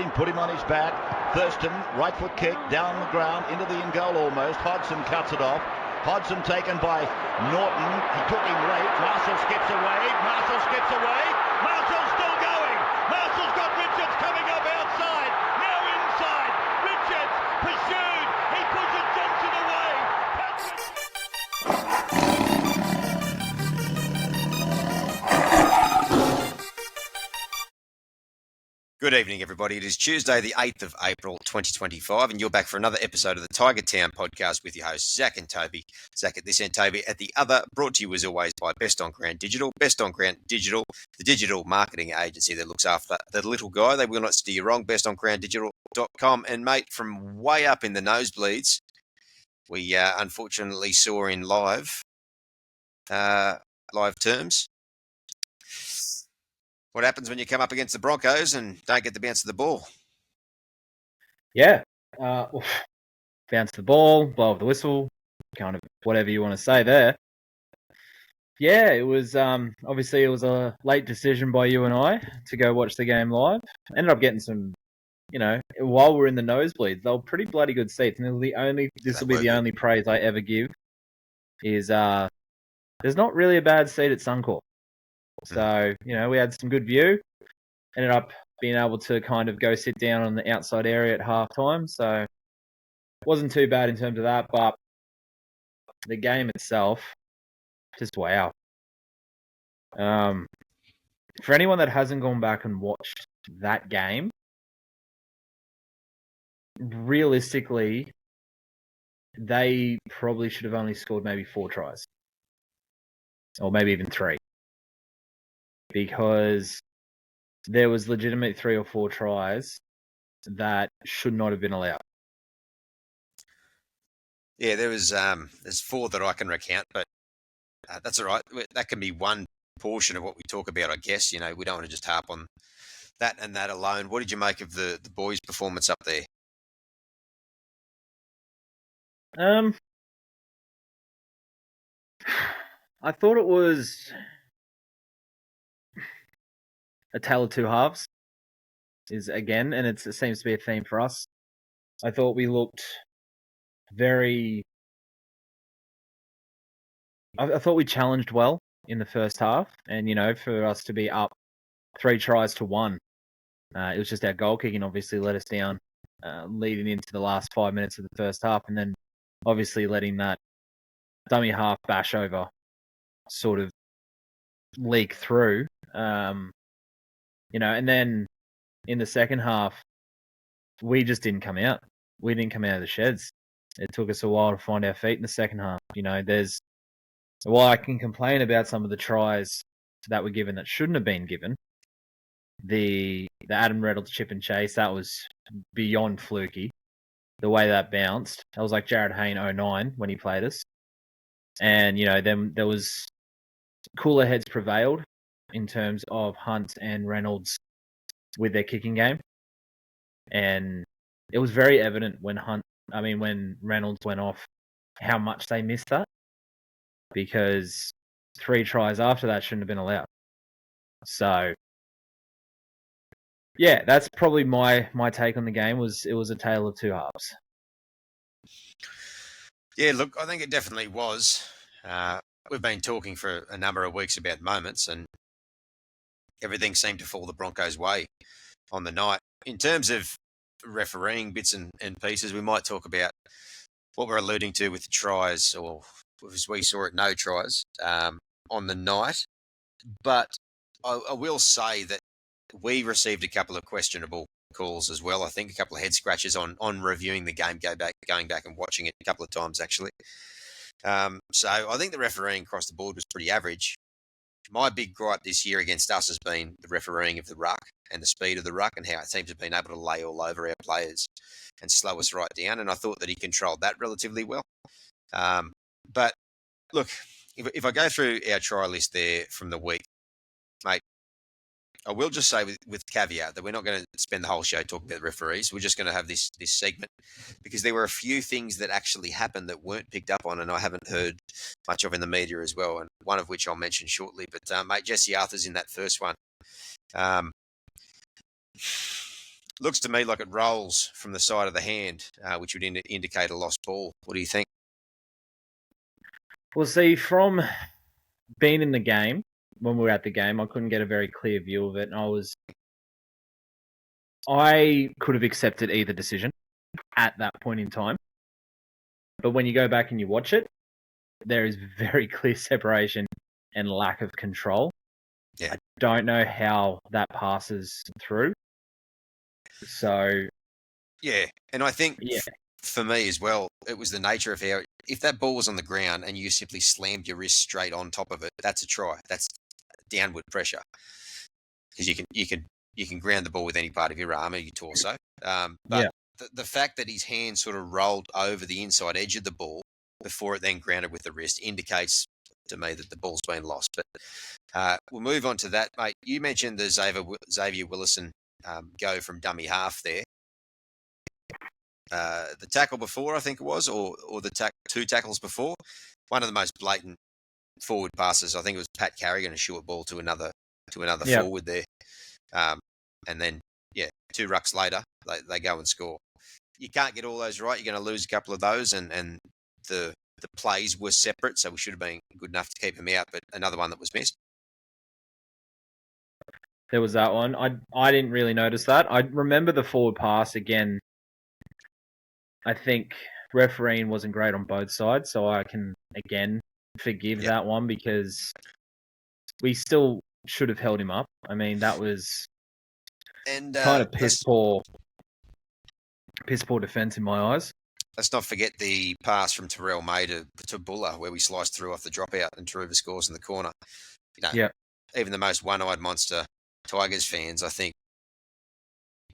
Green put him on his back. Thurston, right foot kick, down the ground, into the in goal almost. Hodgson cuts it off. Hodgson taken by Norton. He took him late. Marshall skips away. Marshall's still going. Marshall's got Richards coming up outside. Now inside. Richards pursued. He pushes Johnson away. Good evening, everybody. It is Tuesday, the 8th of April, 2025, and you're back for another episode of the Tiger Town podcast with your hosts, Zach and Toby. Zach at this end, Toby at the other, brought to you as always by Best on Ground Digital. Best on Ground Digital, the digital marketing agency that looks after the little guy. They will not steer you wrong. bestongrounddigital.com. And, mate, from way up in the nosebleeds, we unfortunately saw in live terms, what happens when you come up against the Broncos and don't get the bounce of the ball? Yeah. Bounce the ball, blow off the whistle, kind of whatever you want to say there. Yeah, it was obviously it was a late decision by you and I to go watch the game live. Ended up getting some, while we're in the nosebleeds, they were pretty bloody good seats. And this will be the only praise I ever give is there's not really a bad seat at Suncorp. So, we had some good view. Ended up being able to kind of go sit down on the outside area at halftime. So, wasn't too bad in terms of that. But the game itself, just wow. For anyone that hasn't gone back and watched that game, realistically, they probably should have only scored maybe 4 tries. Or maybe even 3. Because there was legitimate 3 or 4 tries that should not have been allowed. Yeah, there's 4 that I can recount, but that's all right. That can be one portion of what we talk about, I guess. We don't want to just harp on that and that alone. What did you make of the boys' performance up there? I thought it was a tale of two halves, and it seems to be a theme for us. I thought we looked I thought we challenged well in the first half, and for us to be up 3 tries to 1, it was just our goal kicking obviously let us down, leading into the last 5 minutes of the first half, and then obviously letting that dummy half bash over sort of leak through. And then in the second half, we just didn't come out. We didn't come out of the sheds. It took us a while to find our feet in the second half. While I can complain about some of the tries that were given that shouldn't have been given, the Adam Reynolds chip and chase, that was beyond fluky. The way that bounced, that was like Jared Hayne 09 when he played us. And, then there was cooler heads prevailed in terms of Hunt and Reynolds with their kicking game. And it was very evident when Reynolds went off how much they missed that, because 3 tries after that shouldn't have been allowed. So, yeah, that's probably my take on the game. It was a tale of two halves. Yeah, look, I think it definitely was. We've been talking for a number of weeks about moments, and everything seemed to fall the Broncos' way on the night. In terms of refereeing bits and pieces, we might talk about what we're alluding to with the tries, or as we saw it, no tries on the night. But I will say that we received a couple of questionable calls as well. I think a couple of head scratches on reviewing the game, going back and watching it a couple of times actually. So I think the refereeing across the board was pretty average. My big gripe this year against us has been the refereeing of the ruck and the speed of the ruck, and how our teams have been able to lay all over our players and slow us right down. And I thought that he controlled that relatively well. But look, if I go through our try list there from the week, mate, I will just say with caveat that we're not going to spend the whole show talking about the referees. We're just going to have this segment because there were a few things that actually happened that weren't picked up on, and I haven't heard much of in the media as well, and one of which I'll mention shortly. But, mate, Jesse Arthur's in that first one. looks to me like it rolls from the side of the hand, which would indicate a lost ball. What do you think? Well, see, from being in the game, when we were at the game, I couldn't get a very clear view of it, and I could have accepted either decision at that point in time. But when you go back and you watch it, there is very clear separation and lack of control. Yeah. I don't know how that passes through. So, yeah, and I think yeah, for me as well, it was the nature of how if that ball was on the ground and you simply slammed your wrist straight on top of it, that's a try. That's downward pressure because you can ground the ball with any part of your arm or your torso. But yeah. the fact that his hand sort of rolled over the inside edge of the ball before it then grounded with the wrist indicates to me that the ball's been lost. But we'll move on to that, mate. You mentioned the Xavier Willison go from dummy half there. The tackle before, I think it was, or the two tackles before. One of the most blatant forward passes, I think it was Pat Carrigan, a short ball to another Yep. forward there. And then, two rucks later, they go and score. You can't get all those right. You're going to lose a couple of those, and the plays were separate, so we should have been good enough to keep them out, but another one that was missed. There was that one. I didn't really notice that. I remember the forward pass again. I think refereeing wasn't great on both sides, so I can again forgive that one because we still should have held him up. I mean, that was kind of piss poor defense in my eyes. Let's not forget the pass from Terrell May to Buller, where we sliced through off the dropout and Taruva scores in the corner. Even the most one-eyed monster Tigers fans, I think,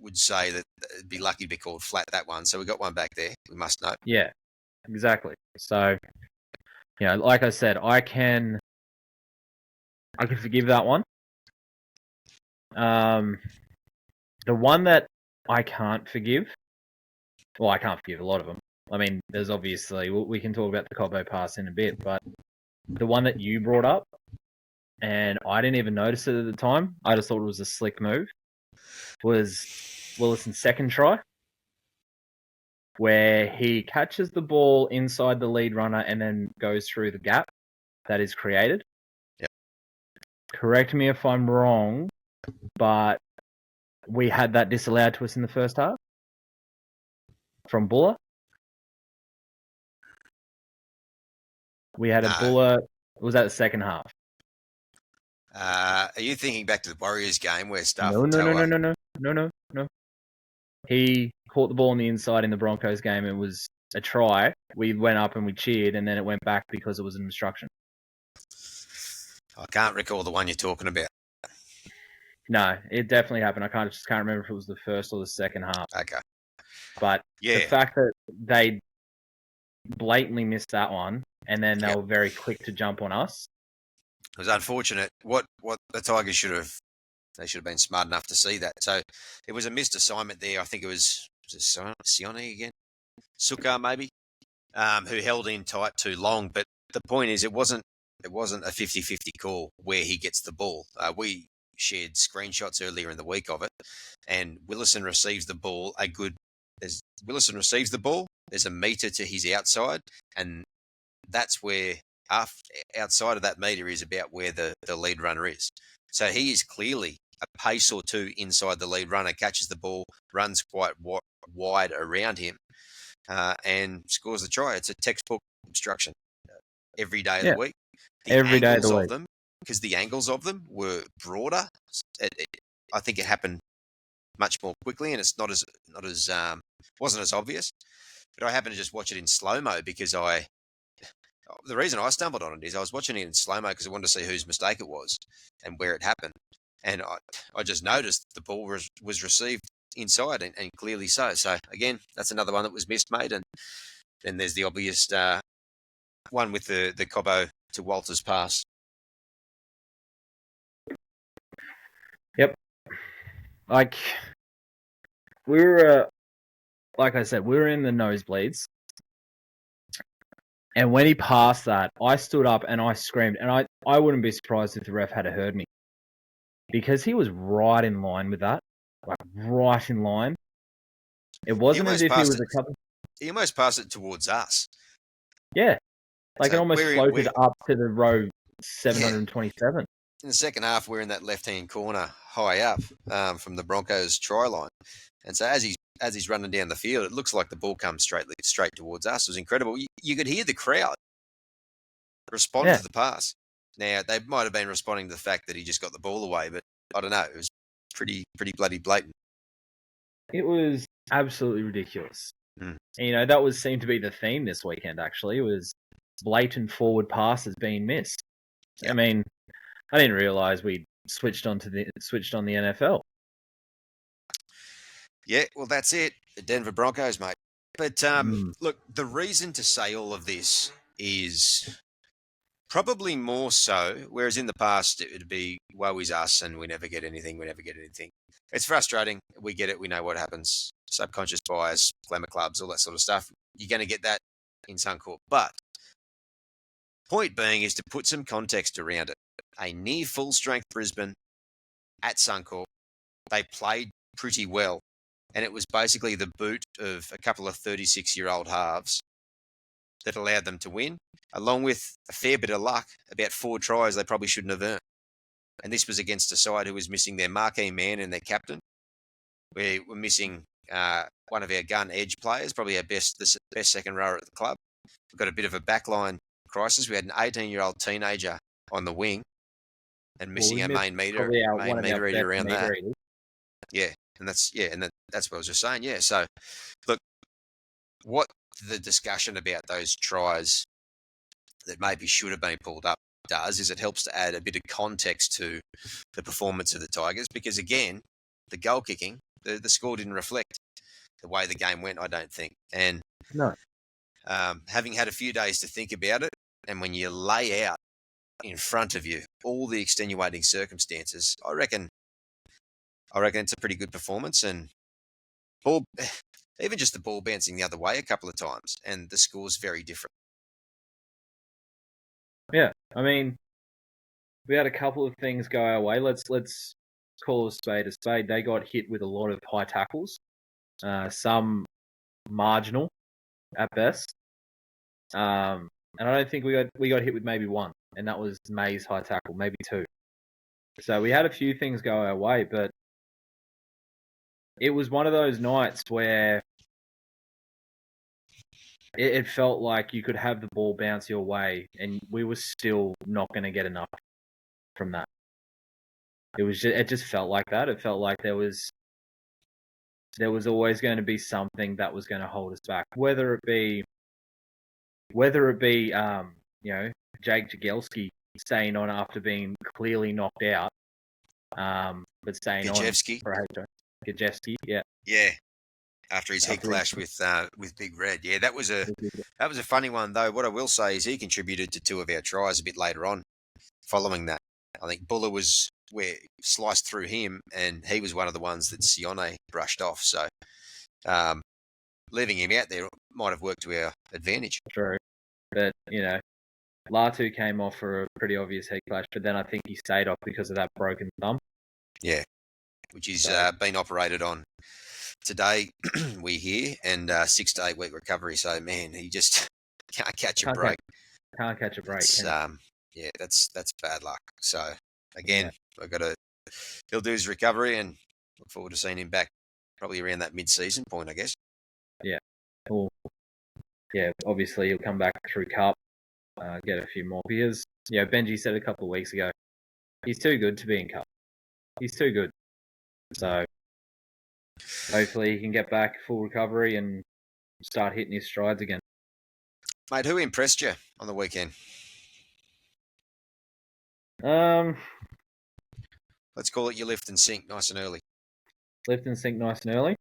would say that it'd be lucky to be called flat, that one. So we got one back there, we must know. Yeah, exactly. So, like I said, I can forgive that one. The one that I can't forgive, well, I can't forgive a lot of them. I mean, there's obviously, we can talk about the Cobbo pass in a bit, but the one that you brought up, and I didn't even notice it at the time, I just thought it was a slick move, was Willison's second try, where he catches the ball inside the lead runner and then goes through the gap that is created. Yep. Correct me if I'm wrong, but we had that disallowed to us in the first half from Buller. We had a Buller. Was that the second half? Are you thinking back to the Warriors game where No. He caught the ball on the inside in the Broncos game. It was a try. We went up and we cheered, and then it went back because it was an obstruction. I can't recall the one you're talking about. No, it definitely happened. I just can't remember if it was the first or the second half. Okay. But the fact that they blatantly missed that one, and then they were very quick to jump on us. It was unfortunate. What the Tigers should have been smart enough to see that. So it was a missed assignment there. I think it was Sione again? Sukar maybe, who held in tight too long. But the point is, it wasn't a 50-50 call where he gets the ball. We shared screenshots earlier in the week of it, and Willison receives the ball Willison receives the ball. There's a metre to his outside, and that's where outside of that metre is about where the lead runner is. So he is clearly a pace or two inside the lead runner, catches the ball, runs quite wide around him, and scores the try. It's a textbook obstruction every day of the week. Every day of the week. Because the angles of them were broader. I think it happened much more quickly, and it's not as wasn't as obvious. But I happened to just watch it in slow-mo because the reason I stumbled on it is I was watching it in slow-mo because I wanted to see whose mistake it was and where it happened. And I just noticed the ball was received inside and clearly so. So, again, that's another one that was missed, mate. And then there's the obvious one with the Cobbo to Walters pass. Yep. Like I said, we were in the nosebleeds. And when he passed that, I stood up and I screamed. And I wouldn't be surprised if the ref had heard me. Because he was right in line with that. Like, right in line. It wasn't as if he was a couple. He almost passed it towards us. Yeah, like So it almost floated up to the row 727. In the second half, we're in that left-hand corner, high up from the Broncos' try line, and so as he's running down the field, it looks like the ball comes straight towards us. It was incredible. You could hear the crowd respond to the pass. Now they might have been responding to the fact that he just got the ball away, but I don't know. It was pretty bloody blatant. It was absolutely ridiculous. Mm. And, that seemed to be the theme this weekend. Actually, it was blatant forward passes being missed. Yep. I mean, I didn't realize we switched on the NFL. Yeah, well, that's it. The Denver Broncos, mate. But look, the reason to say all of this is probably more so, whereas in the past it would be, woe is us and we never get anything. It's frustrating. We get it. We know what happens. Subconscious bias, glamour clubs, all that sort of stuff. You're going to get that in Suncorp. But point being is to put some context around it. A near full strength Brisbane at Suncorp, they played pretty well. And it was basically the boot of a couple of 36-year-old halves that allowed them to win, along with a fair bit of luck, about 4 tries they probably shouldn't have earned. And this was against a side who was missing their marquee man and their captain. We were missing one of our gun edge players, probably the best second rower at the club. We've got a bit of a backline crisis. We had an 18-year-old teenager on the wing and missing our main meter reader around that. Yeah, and that's what I was just saying. Yeah, so look, what the discussion about those tries that maybe should have been pulled up does is it helps to add a bit of context to the performance of the Tigers, because again, the goal kicking, the score didn't reflect the way the game went, I don't think. And no, having had a few days to think about it, and when you lay out in front of you all the extenuating circumstances, I reckon it's a pretty good performance. And even just the ball bouncing the other way a couple of times, and the score's very different. Yeah, I mean, we had a couple of things go our way. Let's call a spade a spade. They got hit with a lot of high tackles, some marginal at best, and I don't think we got hit with maybe one, and that was May's high tackle, maybe 2. So we had a few things go our way, but it was one of those nights where it felt like you could have the ball bounce your way, and we were still not going to get enough from that. It just felt like that. It felt like there was always going to be something that was going to hold us back, whether it be Jake Jagielski staying on after being clearly knocked out, but staying Gajewski. on for Gajewski, yeah. Yeah. After his head clash with Big Red. Yeah, that was a funny one though. What I will say is he contributed to 2 of our tries a bit later on following that. I think Buller was where sliced through him, and he was one of the ones that Sione brushed off. So leaving him out there might have worked to our advantage. True. But, Latu came off for a pretty obvious head clash, but then I think he stayed off because of that broken thumb. Yeah, which is been operated on today, we hear, and 6 to 8 week recovery. So, man, he just can't catch a break. Can't catch a break. Yeah, that's bad luck. So, again, he'll do his recovery, and look forward to seeing him back probably around that mid-season point, I guess. Yeah. Cool. Yeah, obviously he'll come back through Cup, get a few more, because, Benji said a couple of weeks ago, he's too good to be in Cup. He's too good. So, hopefully he can get back full recovery and start hitting his strides again. Mate, who impressed you on the weekend? Let's call it your lift and sink nice and early. Lift and sink nice and early?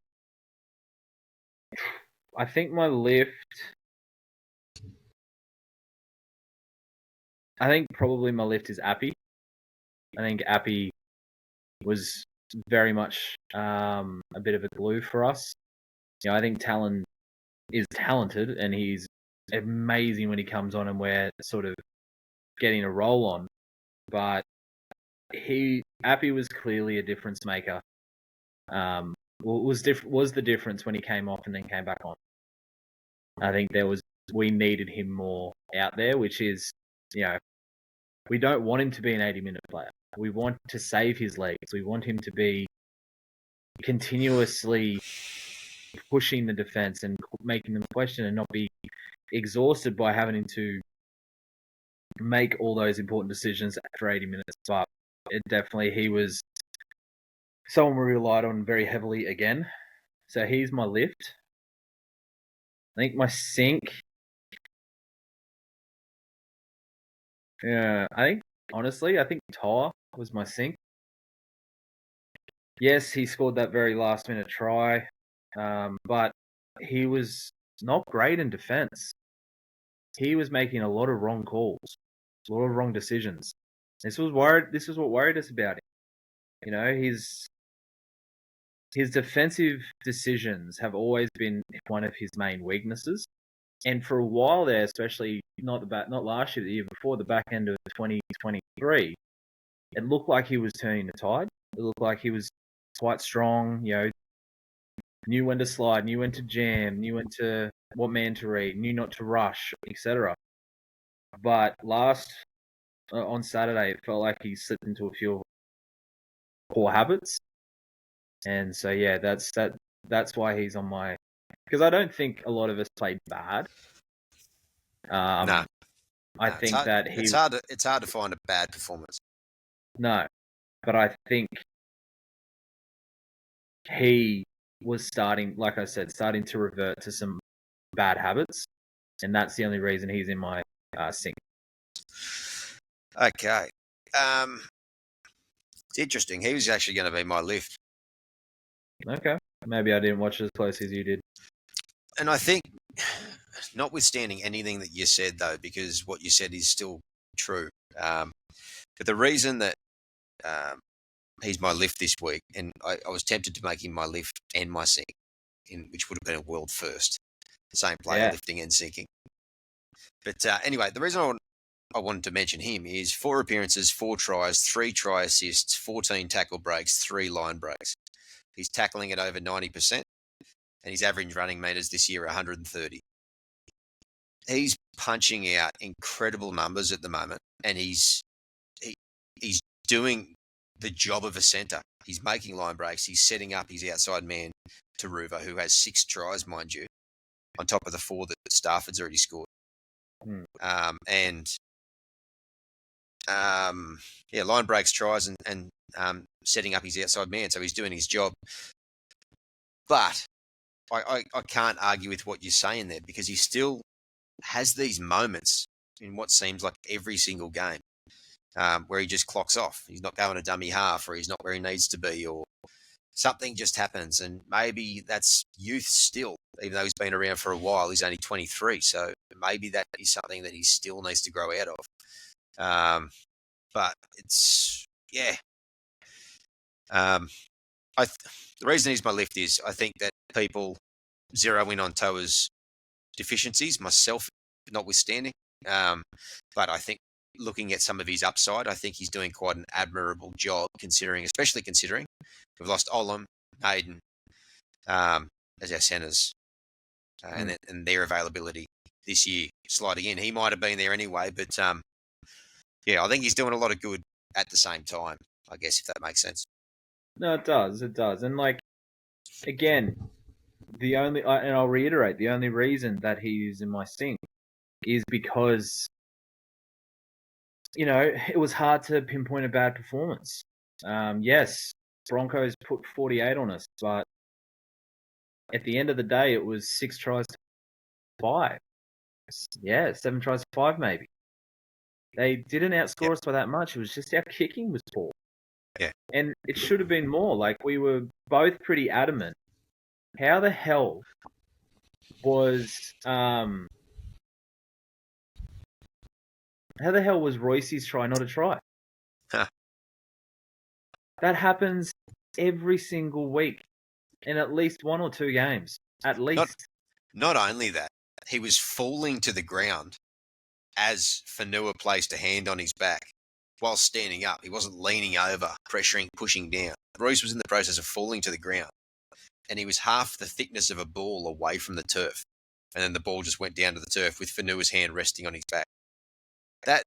I think my lift... I think probably my lift is Appy. I think Appy was very much a bit of a glue for us. I think Talon is talented, and he's amazing when he comes on and we're sort of getting a roll on. But Appy was clearly a difference maker was the difference when he came off and then came back on. I think we needed him more out there, which is, we don't want him to be an 80-minute player. We want to save his legs. We want him to be continuously pushing the defense and making them question and not be exhausted by having to make all those important decisions after 80 minutes. But he was someone we relied on very heavily again. So he's my lift. I think my sink. Yeah, I think Toa was my sink. Yes, he scored that very last minute try, but he was not great in defense. He was making a lot of wrong calls, a lot of wrong decisions. This was what worried us about him. His defensive decisions have always been one of his main weaknesses. And for a while there, especially not last year, the year before, the back end of 2023, it looked like he was turning the tide. It looked like he was quite strong, knew when to slide, knew when to jam, knew when to what man to read, knew not to rush, etc. But on Saturday, it felt like he slipped into a few poor habits. And so, yeah, that's why he's on my... Because I don't think a lot of us played bad. No. I think that it's hard to find a bad performance. No, but I think he was starting to revert to some bad habits, and that's the only reason he's in my sink. Okay. It's interesting. He was actually going to be my lift. Okay. Maybe I didn't watch as close as you did. And I think, notwithstanding anything that you said, though, because what you said is still true, but the reason that he's my lift this week, and I was tempted to make him my lift and my sink, which would have been a world first. The same player lifting and sinking. But anyway, the reason I wanted to mention him is 4 appearances, 4 tries, 3 try assists, 14 tackle breaks, 3 line breaks. He's tackling at over 90%, and his average running meters this year are 130. He's punching out incredible numbers at the moment, and he's doing the job of a centre. He's making line breaks. He's setting up his outside man, Taruva, who has 6 tries, mind you, on top of the 4 that Stafford's already scored. Line breaks, tries, and setting up his outside man. So he's doing his job. But I can't argue with what you're saying there, because he still has these moments in what seems like every single game where he just clocks off. He's not going a dummy half, or he's not where he needs to be, or something just happens. And maybe that's youth still, even though he's been around for a while. He's only 23, so maybe that is something that he still needs to grow out of. But it's, yeah. The reason he's my lift is I think that people zero in on Toa's deficiencies, myself notwithstanding. But I think looking at some of his upside, I think he's doing quite an admirable job, especially considering we've lost Olam, Hayden as our centres, and their availability this year sliding in. He might have been there anyway, but I think he's doing a lot of good at the same time, I guess, if that makes sense. No, it does. It does. And again, I'll reiterate, the only reason that he's in my sink is because, it was hard to pinpoint a bad performance. Yes, Broncos put 48 on us, but at the end of the day, it was 6 tries to 5. Yeah, 7 tries to 5 maybe. They didn't outscore us by that much. It was just our kicking was poor. Yeah. And it should have been more. We were both pretty adamant. How the hell was Royce's try not a try? Huh. That happens every single week in at least 1 or 2 games. At least. Not only that, he was falling to the ground as Fanua placed a hand on his back while standing up. He wasn't leaning over, pressuring, pushing down. Royce was in the process of falling to the ground. and he was half the thickness of a ball away from the turf. And then the ball just went down to the turf with Fanua's hand resting on his back. That,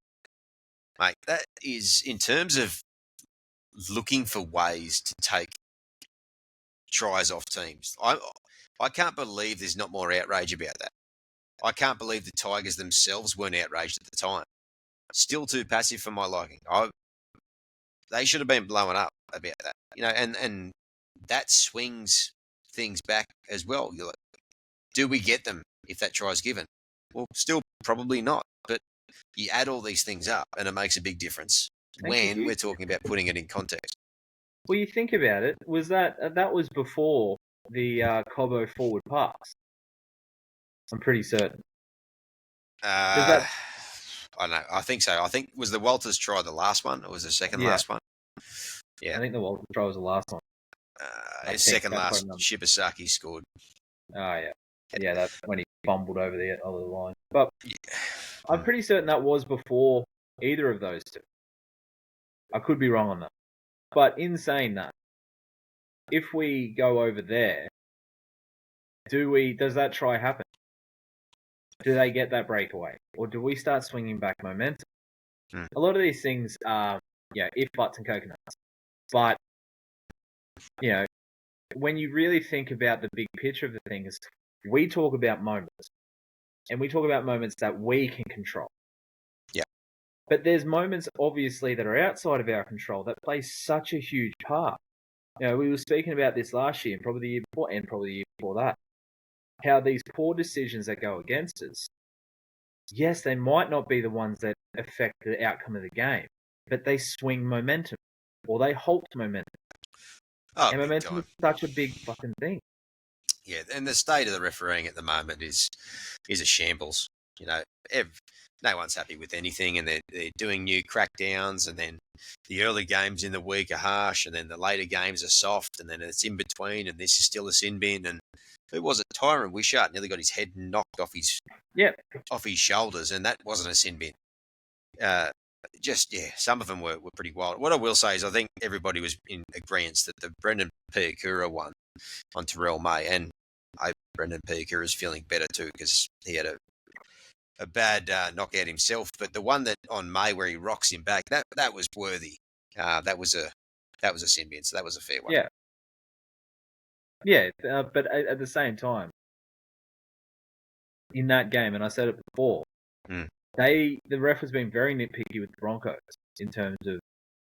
mate, that is, in terms of looking for ways to take tries off teams, I can't believe there's not more outrage about that. I can't believe the Tigers themselves weren't outraged at the time. Still too passive for my liking. They should have been blowing up about that, and that swings things back as well. You're like, do we get them if that try is given? Well, still probably not. But you add all these things up, and it makes a big difference when we're talking about putting it in context. Well, you think about it. Was that was before the Cobbo forward pass? I'm pretty certain. I don't know. I think so. I think was the Walters try the last one, or was the second last one? Yeah, I think the Walters try was the last one. Second last, Shibasaki scored. Oh yeah, that's when he fumbled over the other line. But I'm pretty certain that was before either of those two. I could be wrong on that. But in saying that, if we go over there, does that try happen? Do they get that breakaway? Or do we start swinging back momentum? A lot of these things are, if, buts, and coconuts. But, when you really think about the big picture of the things, we talk about moments. And we talk about moments that we can control. Yeah. But there's moments, obviously, that are outside of our control that play such a huge part. We were speaking about this last year, and probably the year before, and probably the year before that. How these poor decisions that go against us, yes, they might not be the ones that affect the outcome of the game, but they swing momentum, or they halt momentum. Oh, and momentum is such a big fucking thing. Yeah, and the state of the refereeing at the moment is a shambles. No one's happy with anything, and they're doing new crackdowns, and then the early games in the week are harsh, and then the later games are soft, and then it's in between, and this is still a sin bin. And who was it? Tyron Wishart nearly got his head knocked off his shoulders, and that wasn't a sin bin. Some of them were pretty wild. What I will say is I think everybody was in agreement that the Brendan Piakura one on Terrell May, and I hope Brendan Piakura is feeling better too, because he had a bad knockout himself. But the one that on May where he rocks him back, that was worthy. That was a sin bin, so that was a fair one. But at the same time, in that game, and I said it before, the ref has been very nitpicky with the Broncos in terms of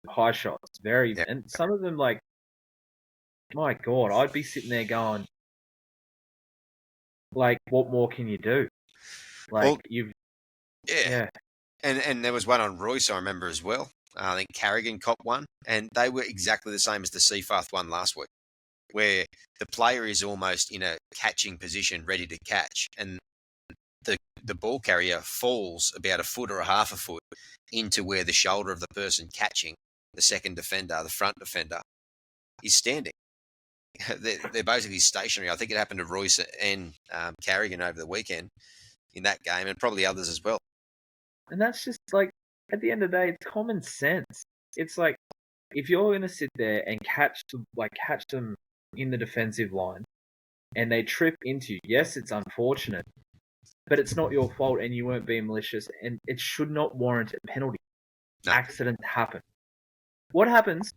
high shots. And some of them, like, my God, I'd be sitting there going, like, what more can you do? Like, And there was one on Royce, I remember as well. I think Carrigan copped one, and they were exactly the same as the Seafarth one last week, where the player is almost in a catching position, ready to catch, and the ball carrier falls about a foot or a half a foot into where the shoulder of the person catching, the second defender, the front defender, is standing. They're basically stationary. I think it happened to Royce and Carrigan over the weekend in that game, and probably others as well. And that's just like, at the end of the day, it's common sense. It's like, if you're going to sit there and catch them in the defensive line, and they trip into you, yes, it's unfortunate, but it's not your fault, and you weren't being malicious, and it should not warrant a penalty. No. Accidents happen. What happens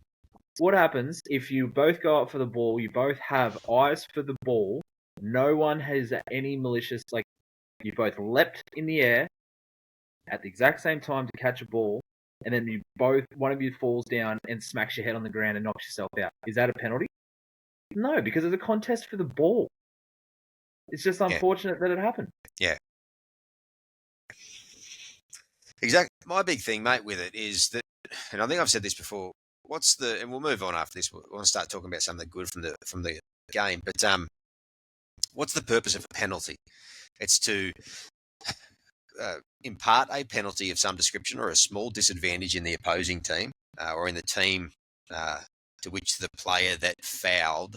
if you both go up for the ball, you both have eyes for the ball, no one has any malicious, like, you both leapt in the air at the exact same time to catch a ball, and then one of you falls down and smacks your head on the ground and knocks yourself out. Is that a penalty? No, because it's a contest for the ball. It's just unfortunate that it happened. Yeah. Exactly. My big thing, mate, with it is that, and I think I've said this before, and we'll move on after this. We want to start talking about something good from the game. But what's the purpose of a penalty? It's to impart a penalty of some description or a small disadvantage in the opposing team or in the team to which the player that fouled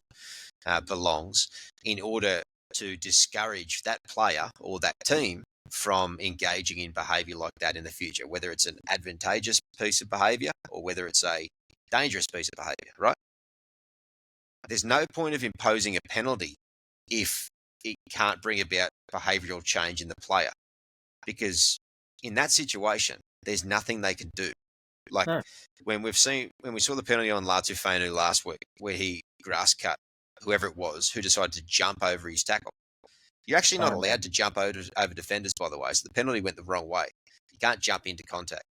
belongs, in order to discourage that player or that team from engaging in behaviour like that in the future, whether it's an advantageous piece of behaviour or whether it's a dangerous piece of behaviour, right? there's no point of imposing a penalty if it can't bring about behavioural change in the player, because in that situation, there's nothing they can do. Like No. when we saw the penalty on Latu Fainu last week, where he grass cut whoever it was who decided to jump over his tackle. You're actually not allowed to jump over defenders, by the way. So the penalty went the wrong way. You can't jump into contact.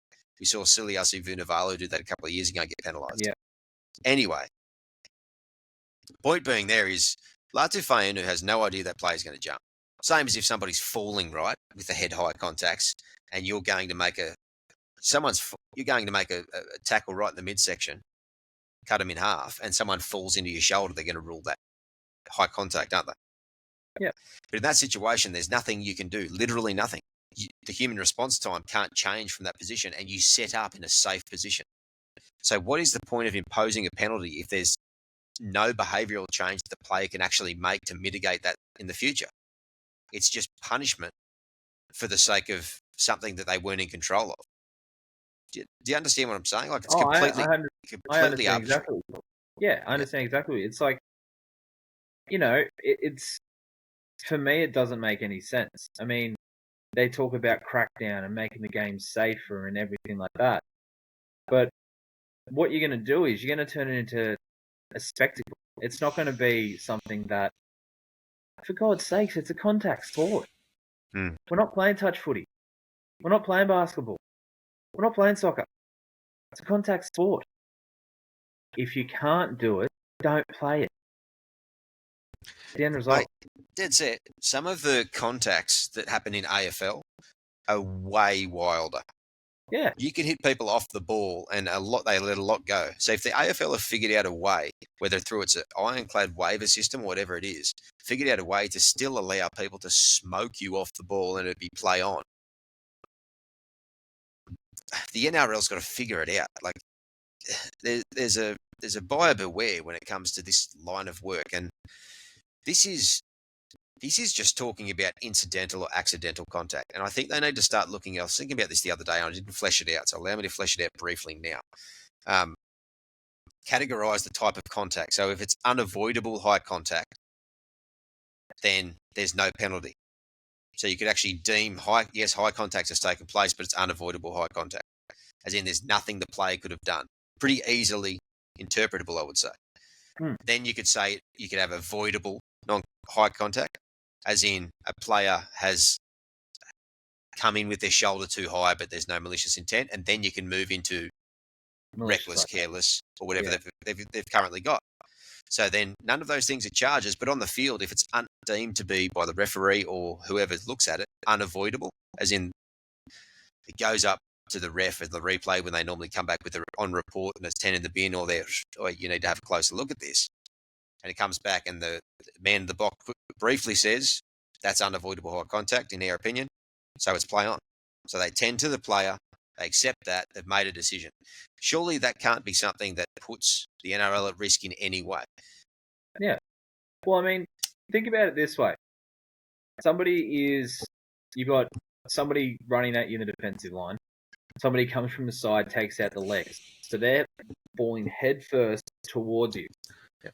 We saw Siliasi Vunivalu do that a couple of years ago and get penalised. Yeah. Anyway, point being there is Latu Fainu has no idea that player's going to jump. Same as if somebody's falling, right, with the head-high contacts, and you're going to make a tackle right in the midsection, cut them in half, and someone falls into your shoulder, they're going to rule that high contact, aren't they? Yeah. But in that situation, there's nothing you can do, literally nothing. The human response time can't change from that position, and you set up in a safe position. So what is the point of imposing a penalty if there's no behavioural change the player can actually make to mitigate that in the future? It's just punishment for the sake of something that they weren't in control of. Do you understand what I'm saying? Like, it's completely I understand arbitrary. exactly. Yeah, I understand exactly. It's like, it's for me, it doesn't make any sense. I mean, they talk about crackdown and making the game safer and everything like that. But what you're going to do is you're going to turn it into a spectacle. It's not going to be something that, for God's sakes, it's a contact sport. Mm. We're not playing touch footy. We're not playing basketball. We're not playing soccer. It's a contact sport. If you can't do it, don't play it. The end result. Dead set. Some of the contacts that happen in AFL are way wilder. Yeah. You can hit people off the ball, and they let a lot go. So if the AFL have figured out a way, whether through its ironclad waiver system or whatever it is, figured out a way to still allow people to smoke you off the ball and it'd be play on. The NRL's got to figure it out. Like, there's a buyer beware when it comes to this line of work, and this is just talking about incidental or accidental contact. And I think they need to start looking. I was thinking about this the other day, and I didn't flesh it out, so allow me to flesh it out briefly now. Categorize the type of contact. So if it's unavoidable high contact, then there's no penalty. So you could actually deem high contact has taken place, but it's unavoidable high contact. As in, there's nothing the player could have done. Pretty easily interpretable, I would say. Then you could say you could have avoidable non-high contact, as in a player has come in with their shoulder too high, but there's no malicious intent, and then you can move into reckless, careless, or whatever they've currently got. So then none of those things are charges, but on the field, if it's deemed to be by the referee or whoever looks at it unavoidable, as in it goes up to the ref and the replay when they normally come back with the on report and it's 10 in the bin, or you need to have a closer look at this. And it comes back and the man in the box briefly says that's unavoidable high contact in their opinion, so it's play on. So they tend to the player, they accept that, they've made a decision. Surely that can't be something that puts the NRL at risk in any way. Yeah. Well, I mean, think about it this way. You've got somebody running at you in the defensive line. Somebody comes from the side, takes out the legs. So they're falling head first towards you. Yep.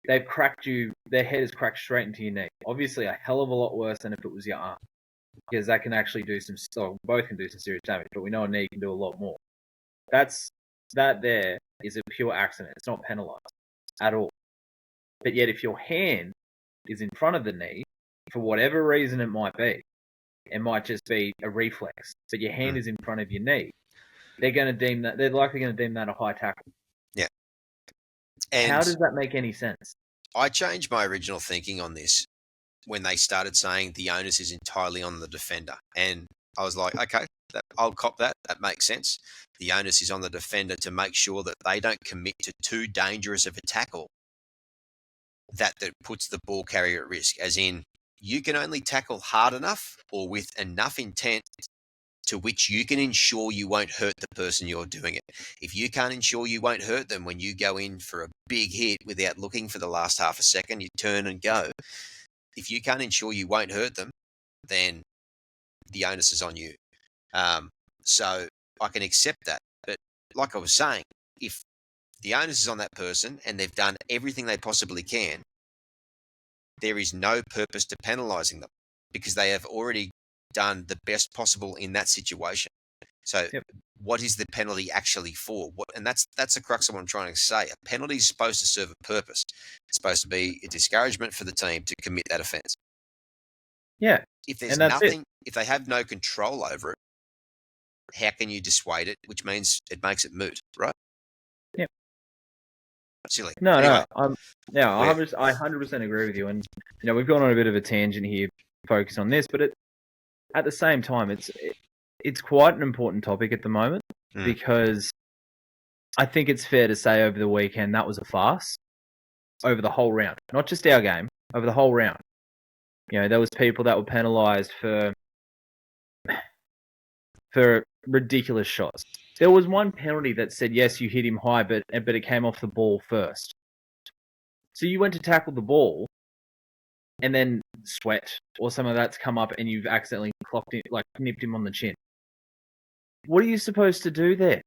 They've cracked you, their head is cracked straight into your knee. Obviously, a hell of a lot worse than if it was your arm. Because that can actually both can do some serious damage, but we know a knee can do a lot more. That there is a pure accident. It's not penalised at all. But yet, if your hand is in front of the knee, for whatever reason it might be, it might just be a reflex, but your hand is in front of your knee, they're likely going to deem that a high tackle. Yeah. And how does that make any sense? I changed my original thinking on this when they started saying the onus is entirely on the defender. And I was like, okay, I'll cop that. That makes sense. The onus is on the defender to make sure that they don't commit to too dangerous of a tackle that puts the ball carrier at risk. As in, you can only tackle hard enough or with enough intent to which you can ensure you won't hurt the person you're doing it. If you can't ensure you won't hurt them when you go in for a big hit without looking for the last half a second, you turn and go. If you can't ensure you won't hurt them, then the onus is on you. So I can accept that. But like I was saying, if the onus is on that person, and they've done everything they possibly can, there is no purpose to penalising them because they have already done the best possible in that situation. So, Yep. what is the penalty actually for? And that's the crux of what I'm trying to say. A penalty is supposed to serve a purpose. It's supposed to be a discouragement for the team to commit that offence. Yeah, If there's and that's nothing, it. if they have no control over it, how can you dissuade it? Which means it makes it moot, right? Yep. Silly. No, Anyway, I 100% agree with you. And we've gone on a bit of a tangent here, focus on this, but at the same time, it's quite an important topic at the moment because I think it's fair to say over the weekend that was a farce over the whole round, not just our game, over the whole round. There was people that were penalised for ridiculous shots. There was one penalty that said, yes, you hit him high, but it came off the ball first. So you went to tackle the ball, and then sweat or some of that's come up, and you've accidentally clocked it, like nipped him on the chin. What are you supposed to do there?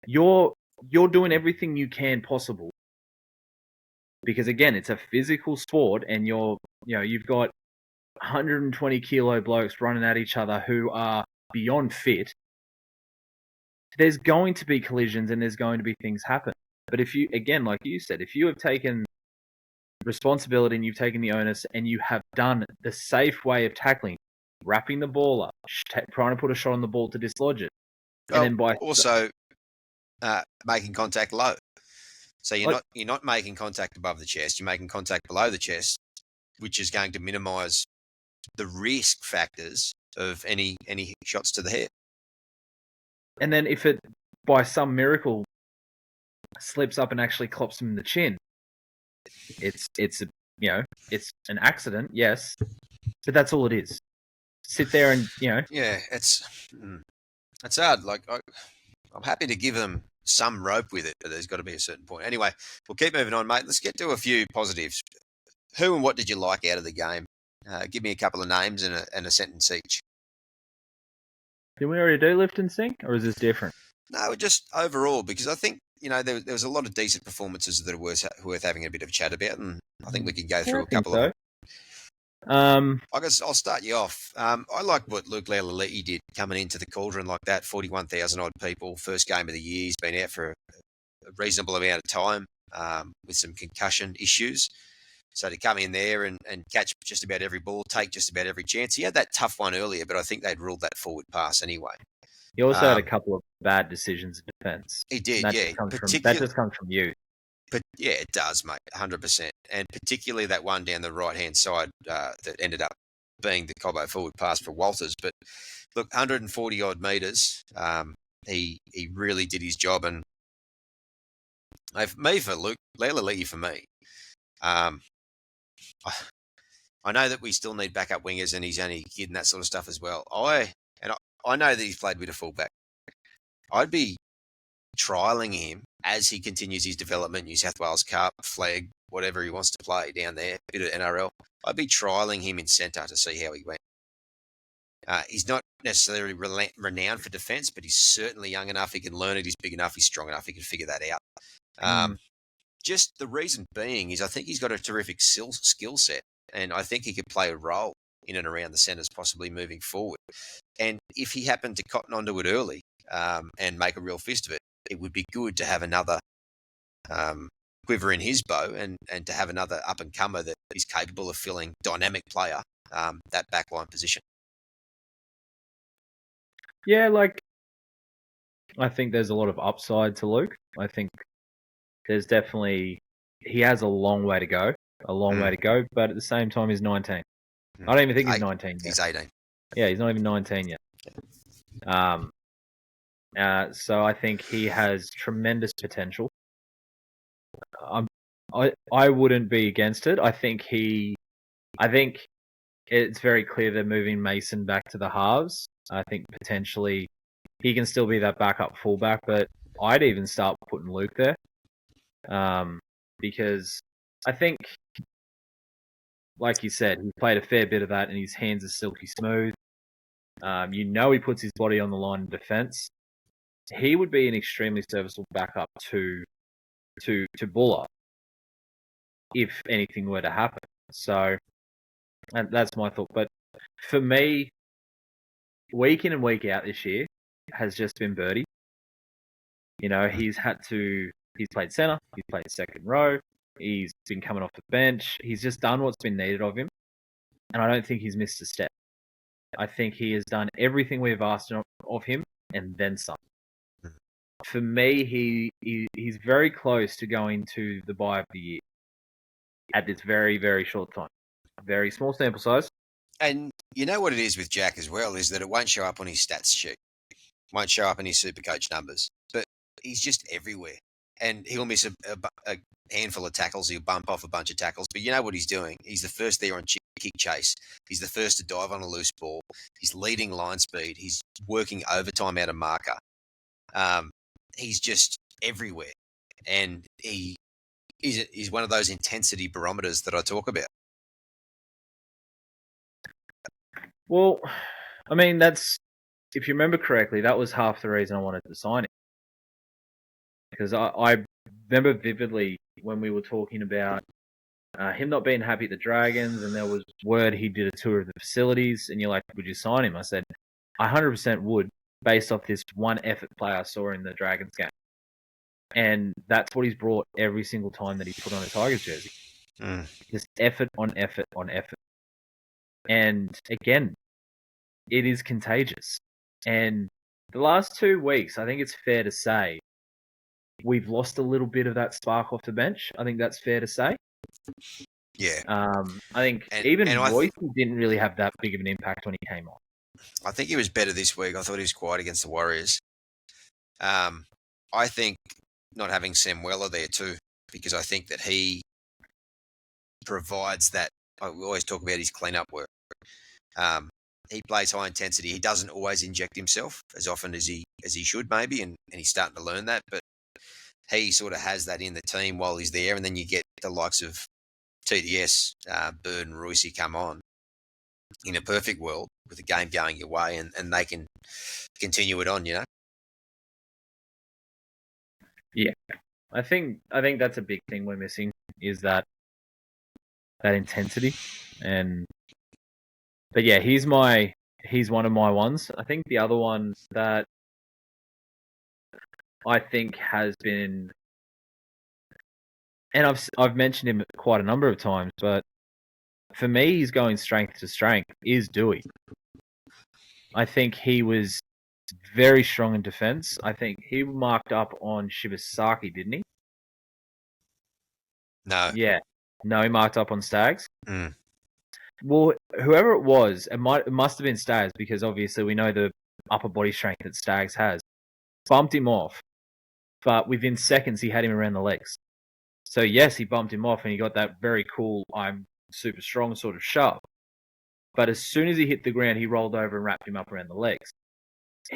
You're doing everything you can possible because again, it's a physical sport, and you've got 120 kilo blokes running at each other who are beyond fit. There's going to be collisions and there's going to be things happen. But if you, again, like you said, if you have taken responsibility and you've taken the onus and you have done the safe way of tackling, wrapping the ball up, trying to put a shot on the ball to dislodge it, and then also making contact low. So you're not making contact above the chest. You're making contact below the chest, which is going to minimise the risk factors of any shots to the head. And then if it, by some miracle, slips up and actually clops him in the chin, it's an accident, yes, but that's all it is. Sit there and Yeah, it's hard. Like I'm happy to give them some rope with it, but there's got to be a certain point. Anyway, we'll keep moving on, mate. Let's get to a few positives. Who and what did you like out of the game? Give me a couple of names and a sentence each. Did we already do lift and sink, or is this different? No, just overall, because I think there was a lot of decent performances that are worth having a bit of chat about, and I think we can go through a couple of them. I guess I'll start you off. I like what Luke Leiloliti did coming into the cauldron like that, 41,000 odd people, first game of the year. He's been out for a reasonable amount of time with some concussion issues. So to come in there and catch just about every ball, take just about every chance. He had that tough one earlier, but I think they'd ruled that forward pass anyway. He also had a couple of bad decisions in defence. He did, that yeah. That just comes from you. But yeah, it does, mate, 100%. And particularly that one down the right-hand side that ended up being the Cobbo forward pass for Walters. But look, 140-odd metres, he really did his job. And for Luke, Leiloliti for me, I know that we still need backup wingers and he's only a kid and that sort of stuff as well. I know that he's played with a fullback. I'd be trialling him as he continues his development, New South Wales Cup, flag, whatever he wants to play down there, a bit of NRL. I'd be trialling him in centre to see how he went. He's not necessarily renowned for defence, but he's certainly young enough. He can learn it. He's big enough. He's strong enough. He can figure that out. Just the reason being is I think he's got a terrific skill set, and I think he could play a role in and around the centres, possibly moving forward. And if he happened to cotton onto it early and make a real fist of it, it would be good to have another quiver in his bow and to have another up-and-comer that is capable of filling dynamic player, that backline position. Yeah, I think there's a lot of upside to Luke. I think there's definitely, he has a long way to go, but at the same time, he's 19. I don't even think he's 19 yet. He's 18. Yeah, he's not even 19 yet. So I think he has tremendous potential. I wouldn't be against it. I think it's very clear they're moving Mason back to the halves. I think potentially he can still be that backup fullback, but I'd even start putting Luke there. Because I think, like you said, he played a fair bit of that and his hands are silky smooth. He puts his body on the line in defence. He would be an extremely serviceable backup to to Buller if anything were to happen. So and that's my thought. But for me, week in and week out this year has just been Birdie. You know, he's played centre, he's played second row, he's been coming off the bench. He's just done what's been needed of him. And I don't think he's missed a step. I think he has done everything we've asked of him and then some. For me, he's very close to going to the buy of the year at this very, very short time. Very small sample size. And you know what it is with Jack as well, is that it won't show up on his stats sheet. Won't show up in his Supercoach numbers. But he's just everywhere. And he'll miss a handful of tackles. He'll bump off a bunch of tackles. But you know what he's doing? He's the first there on kick chase. He's the first to dive on a loose ball. He's leading line speed. He's working overtime out of marker. He's just everywhere. And he's one of those intensity barometers that I talk about. Well, I mean, that's, if you remember correctly, that was half the reason I wanted to sign him. Because I remember vividly when we were talking about him not being happy at the Dragons, and there was word he did a tour of the facilities, and you're like, would you sign him? I said, I 100% would, based off this one effort play I saw in the Dragons game. And that's what he's brought every single time that he put on a Tigers jersey. Just effort on effort on effort. And again, it is contagious. And the last 2 weeks, I think it's fair to say, we've lost a little bit of that spark off the bench. I think that's fair to say. Yeah. I think Royce didn't really have that big of an impact when he came on. I think he was better this week. I thought he was quiet against the Warriors. I think not having Sam Weller there too, because I think that he provides that. We always talk about his cleanup work. He plays high intensity. He doesn't always inject himself as often as he should, maybe, and he's starting to learn that. But he sort of has that in the team while he's there, and then you get the likes of TDS, Bird and Royce come on in a perfect world with the game going your way, and they can continue it on, you know? Yeah. I think that's a big thing we're missing, is that intensity. But yeah, he's one of my ones. I think the other one that I think has been, and I've mentioned him quite a number of times, but for me, he's going strength to strength, is Dewey. I think he was very strong in defense. I think he marked up on Shibasaki, didn't he? No. Yeah. No, he marked up on Stags. Mm. Well, whoever it was, it must have been Stags, because obviously we know the upper body strength that Stags has. Bumped him off, but within seconds he had him around the legs. So yes, he bumped him off and he got that very cool, I'm super strong sort of shove. But as soon as he hit the ground, he rolled over and wrapped him up around the legs.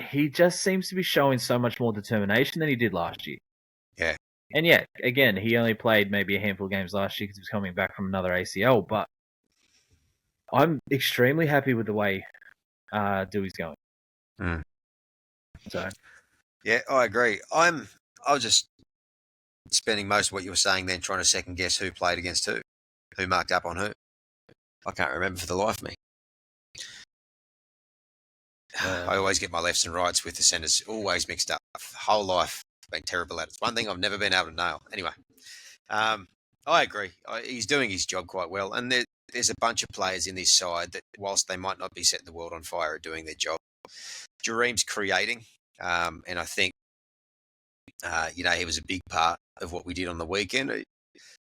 He just seems to be showing so much more determination than he did last year. Yeah. And yeah, again, he only played maybe a handful of games last year because he was coming back from another ACL, but I'm extremely happy with the way Dewey's going. Mm. So, yeah, I agree. I was just spending most of what you were saying then trying to second guess who played against who marked up on who. I can't remember for the life of me. I always get my lefts and rights with the centres always mixed up. Whole life been terrible at it. It's one thing I've never been able to nail. Anyway, I agree. He's doing his job quite well, and there's a bunch of players in this side that, whilst they might not be setting the world on fire, are doing their job. Jareem's creating, and I think he was a big part of what we did on the weekend.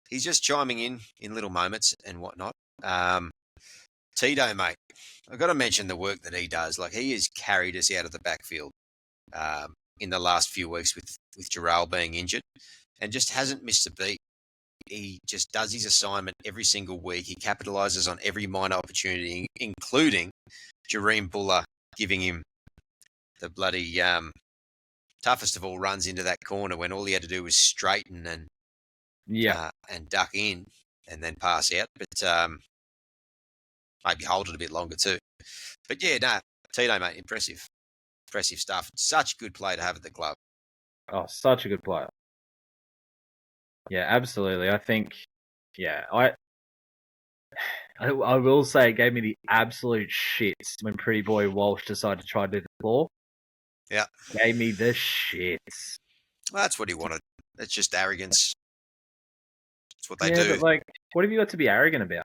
He's just chiming in little moments and whatnot. Tito, mate, I've got to mention the work that he does. Like, he has carried us out of the backfield in the last few weeks with Jarrell being injured, and just hasn't missed a beat. He just does his assignment every single week. He capitalises on every minor opportunity, including Jareem Buller giving him the bloody toughest of all runs into that corner when all he had to do was straighten and duck in and then pass out. But maybe hold it a bit longer too. But yeah, Tito, mate, impressive stuff. Such a good player to have at the club. Oh, such a good player. Yeah, absolutely. I think, I will say it gave me the absolute shits when Pretty Boy Walsh decided to try to do the floor. Yeah. Gave me the shits. Well, that's what he wanted. It's just arrogance. It's what they Yeah, do. but like, what have you got to be arrogant about?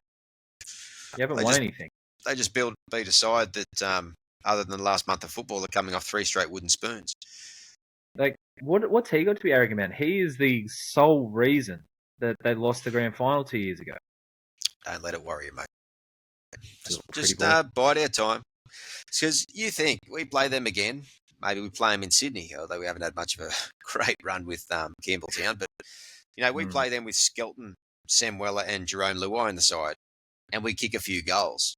You haven't won anything. They just beat a side that, other than the last month of football, are coming off 3 straight wooden spoons. Like, what's he got to be arrogant about? He is the sole reason that they lost the grand final 2 years ago. Don't let it worry you, mate. Pretty Just boy. bide our time. Because you think we play them again. Maybe we play them in Sydney, although we haven't had much of a great run with Campbelltown. But, we play them with Skelton, Sam Weller and Jerome Luai in the side, and we kick a few goals.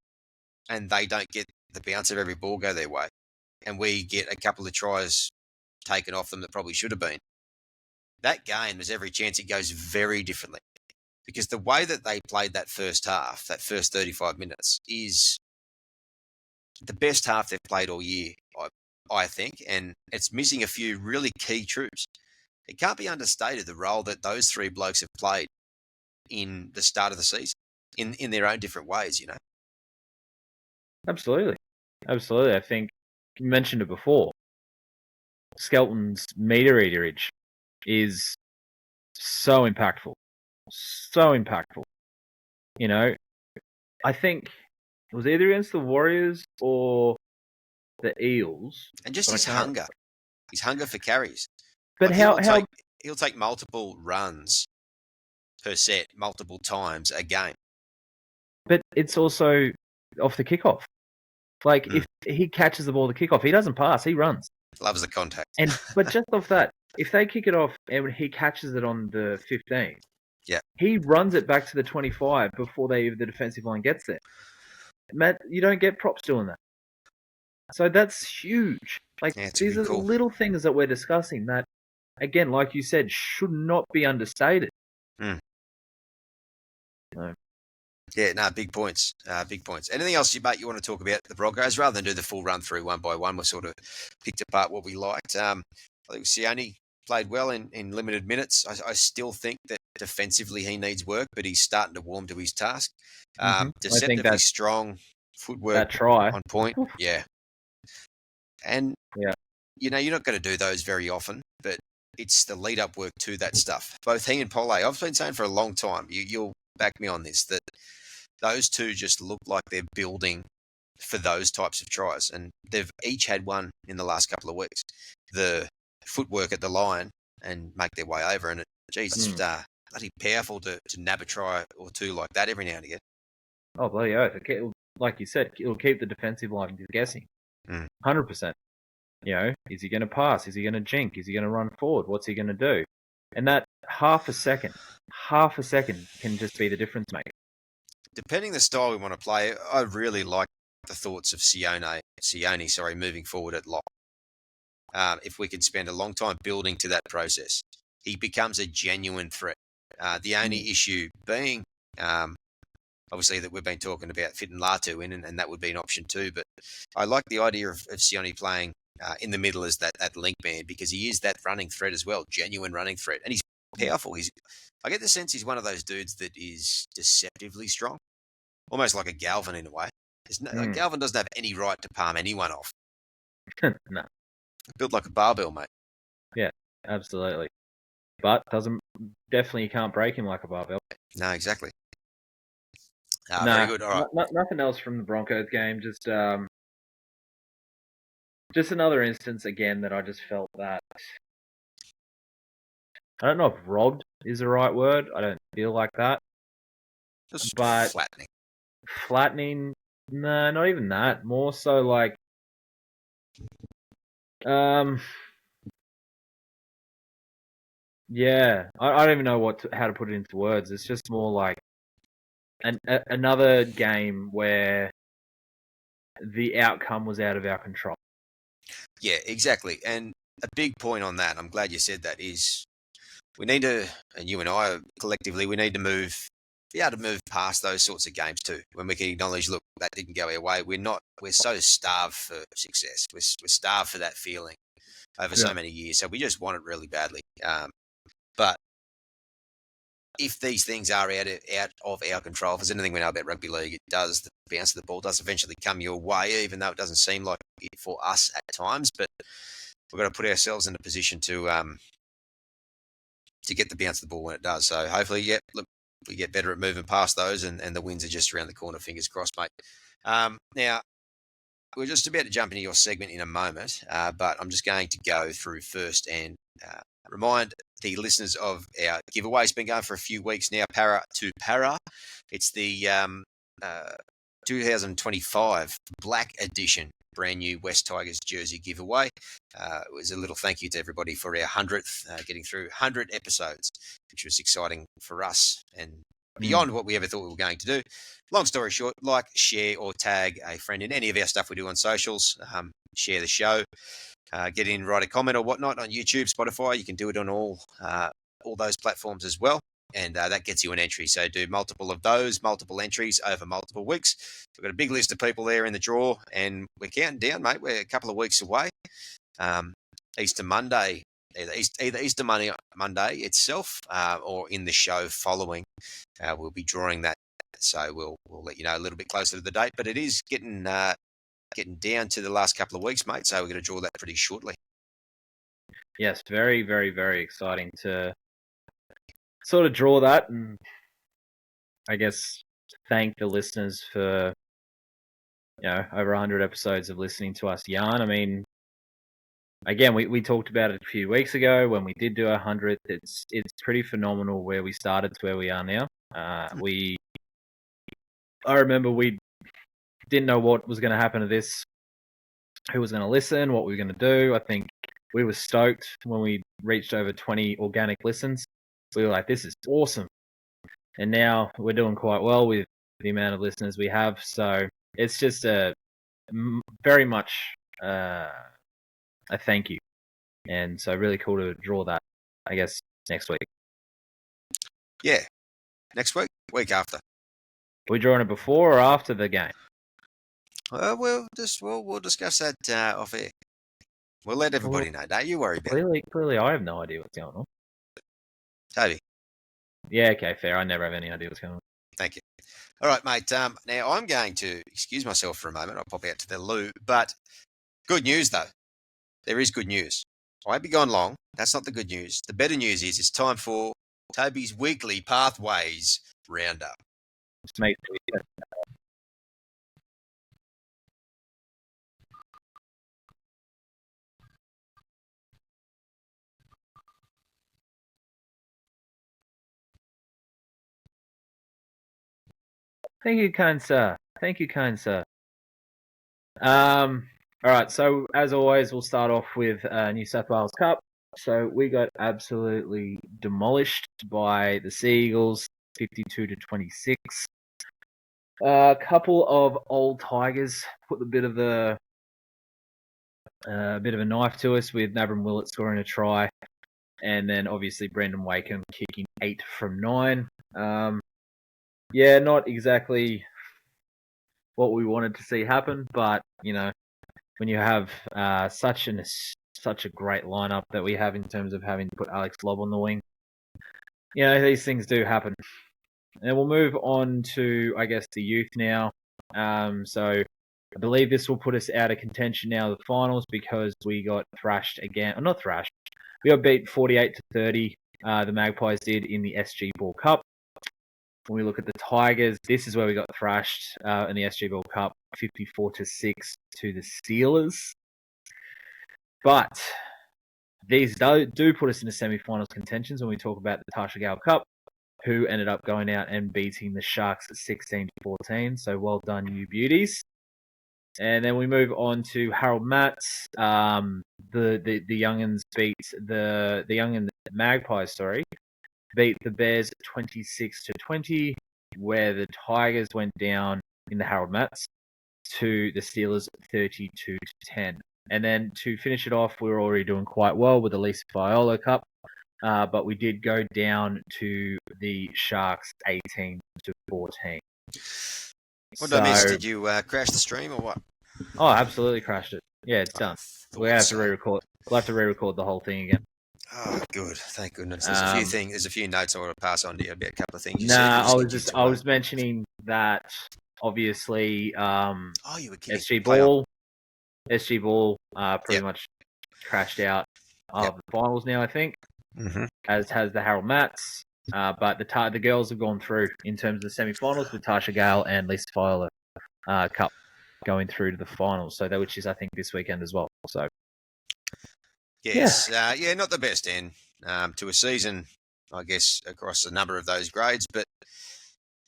And they don't get the bounce of every ball go their way. And we get a couple of tries taken off them that probably should have been. That game, there's every chance it goes very differently. Because the way that they played that first half, that first 35 minutes, is the best half they've played all year, I think, and it's missing a few really key troops. It can't be understated the role that those 3 blokes have played in the start of the season, in their own different ways, Absolutely. I think you mentioned it before. Skelton's meter eaterage is so impactful. So impactful. I think it was either against the Warriors or the Eels. And just his hunger for carries. But like he'll take multiple runs per set, multiple times a game. But it's also off the kickoff. Like, if he catches the ball at the kickoff, he doesn't pass, he runs. Loves the contact. But just off that, if they kick it off and he catches it on the 15, he runs it back to the 25 before the defensive line gets there. Matt, you don't get props doing that. So that's huge. Like, these are the little things that we're discussing that, again, like you said, should not be understated. No. Yeah, no, big points. Big points. Anything else, mate, you want to talk about the Broncos? Rather than do the full run through one by one, we sort of picked apart what we liked. I think Sione played well in limited minutes. I still think that defensively he needs work, but he's starting to warm to his task. Deceptively strong, footwork that try on point. Yeah. And, you're not going to do those very often, but it's the lead-up work to that stuff. Both he and Pole, I've been saying for a long time, you'll back me on this, that those two just look like they're building for those types of tries. And they've each had one in the last couple of weeks. The footwork at the line and make their way over. And it's bloody powerful to nab a try or two like that every now and again. Oh, bloody oath. Like you said, it'll keep the defensive line guessing. 100%. Is he going to pass? Is he going to jink? Is he going to run forward? What's he going to do? And that half a second can just be the difference maker. Depending the style we want to play, I really like the thoughts of Sione, moving forward at lock. If we can spend a long time building to that process, he becomes a genuine threat. The only issue being, obviously, that we've been talking about fitting Latu in, and that would be an option too. But I like the idea of Sione playing in the middle as that link man, because he is that running threat as well, genuine running threat. And he's powerful. I get the sense he's one of those dudes that is deceptively strong, almost like a Galvin in a way. Galvin doesn't have any right to palm anyone off. No. Built like a barbell, mate. Yeah, absolutely. But definitely can't break him like a barbell. No, exactly. Very good. All right. Nothing else from the Broncos game. Just another instance again that I just felt that, I don't know if robbed is the right word. I don't feel like that. Just but flattening. No, not even that. More so like, yeah, I don't even know how to put it into words. It's just more like another game where the outcome was out of our control. Yeah, exactly. And a big point on that, I'm glad you said that, is we need to, and you and I collectively, we need to be able to move past those sorts of games too. When we can acknowledge, look, that didn't go our way. We're so starved for success. We're starved for that feeling over so many years. So we just want it really badly. But if these things are out of our control, if there's anything we know about rugby league, it does, the bounce of the ball does eventually come your way, even though it doesn't seem like it for us at times. But we've got to put ourselves in a position to get the bounce of the ball when it does. So hopefully, look, we get better at moving past those, and the wins are just around the corner. Fingers crossed, mate. Now, we're just about to jump into your segment in a moment, but I'm just going to go through first and remind the listeners of our giveaway. It's been going for a few weeks now, para to para. It's the 2025 Black Edition brand new West Tigers jersey giveaway. It was a little thank you to everybody for our 100th, getting through 100 episodes, which was exciting for us and beyond what we ever thought we were going to do. Long story short, like, share, or tag a friend in any of our stuff we do on socials. Share the show. Get in, write a comment or whatnot on YouTube, Spotify. You can do it on all those platforms as well. And that gets you an entry. So do multiple of those, multiple entries over multiple weeks. We've got a big list of people there in the draw, and we're counting down, mate. We're a couple of weeks away. Easter Monday, either Easter Monday itself or in the show following, we'll be drawing that. So we'll let you know a little bit closer to the date. But it is getting down to the last couple of weeks, mate. So we're going to draw that pretty shortly. Yes, very, very, very exciting to sort of draw that, and I guess thank the listeners for over 100 episodes of listening to us yarn. I mean, again, we talked about it a few weeks ago when we did do 100th. It's pretty phenomenal where we started to where we are now. I remember we didn't know what was going to happen to this, who was going to listen, what we were going to do. I think we were stoked when we reached over 20 organic listens. We were like, this is awesome. And now we're doing quite well with the amount of listeners we have. So it's just very much a thank you. And so really cool to draw that, I guess, next week. Yeah. Next week? Week after. Are we drawing it before or after the game? We'll discuss that off air. We'll let everybody know. Don't you worry about it. Clearly, I have no idea what's going on. Toby. Yeah, okay, fair. I never have any idea what's going on. Thank you. All right, mate. Now I'm going to excuse myself for a moment. I'll pop out to the loo. But good news, though. There is good news. I won't be gone long. That's not the good news. The better news is it's time for Toby's weekly Pathways Roundup. Mate, thank you, kind sir. Thank you, kind sir. All right, so as always, we'll start off with New South Wales Cup. So we got absolutely demolished by the Sea Eagles, 52-26. A couple of old Tigers put a bit of a knife to us, with Navram Willett scoring a try, and then obviously Brendan Wakeham kicking 8 from 9. Yeah, not exactly what we wanted to see happen, but when you have such a great lineup that we have in terms of having to put Alex Lobb on the wing, these things do happen. And we'll move on to, I guess, the youth now. So I believe this will put us out of contention now of the finals, because we got thrashed again. Not thrashed. We got beat 48-30. The Magpies did in the SG Ball Cup. When we look at the Tigers, this is where we got thrashed in the SG Ball Cup, 54-6 to the Steelers. But these do put us in the semi-finals contentions when we talk about the Tarsha Gale Cup, who ended up going out and beating the Sharks at 16-14. So well done, you beauties. And then we move on to Harold Matts. The youngins beat the youngin Magpies, beat the Bears 26-20, where the Tigers went down in the Harold Matts to the Steelers 32-10. And then to finish it off, we were already doing quite well with the Lisa Viola Cup, but we did go down to the Sharks 18-14. What did I miss? Did you crash the stream or what? Oh, absolutely crashed it. Yeah, it's done. We'll have to re-record. We'll have to re-record the whole thing again. Oh, good. Thank goodness. There's a few things. There's a few notes I want to pass on to you about a couple of things you said. Nah, Just I was mentioning that obviously Oh, you were kidding. SG Play on. Ball pretty Yep. much crashed out Yep. of the finals now, I think, Mm-hmm. as has the Harold Mats. But the girls have gone through in terms of the semi-finals with Tasha Gale and Lisa Fowler Cup going through to the finals. So which is I think this weekend as well. So Yes. Yeah, not the best end to a season, I guess, across a number of those grades, but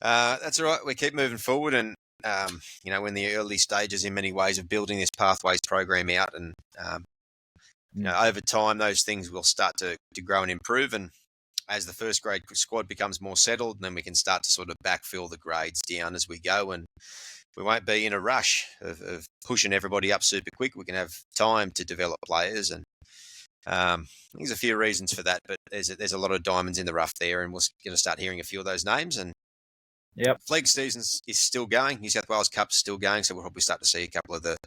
that's all right. We keep moving forward, and we're in the early stages in many ways of building this pathways program out, and over time those things will start to grow and improve, and as the first grade squad becomes more settled, then we can start to sort of backfill the grades down as we go, and we won't be in a rush of pushing everybody up super quick. We can have time to develop players, and there's a few reasons for that, but there's a lot of diamonds in the rough there, and we're going to start hearing a few of those names. And flag season is still going. New South Wales Cup's still going, so we'll probably start to see a couple of the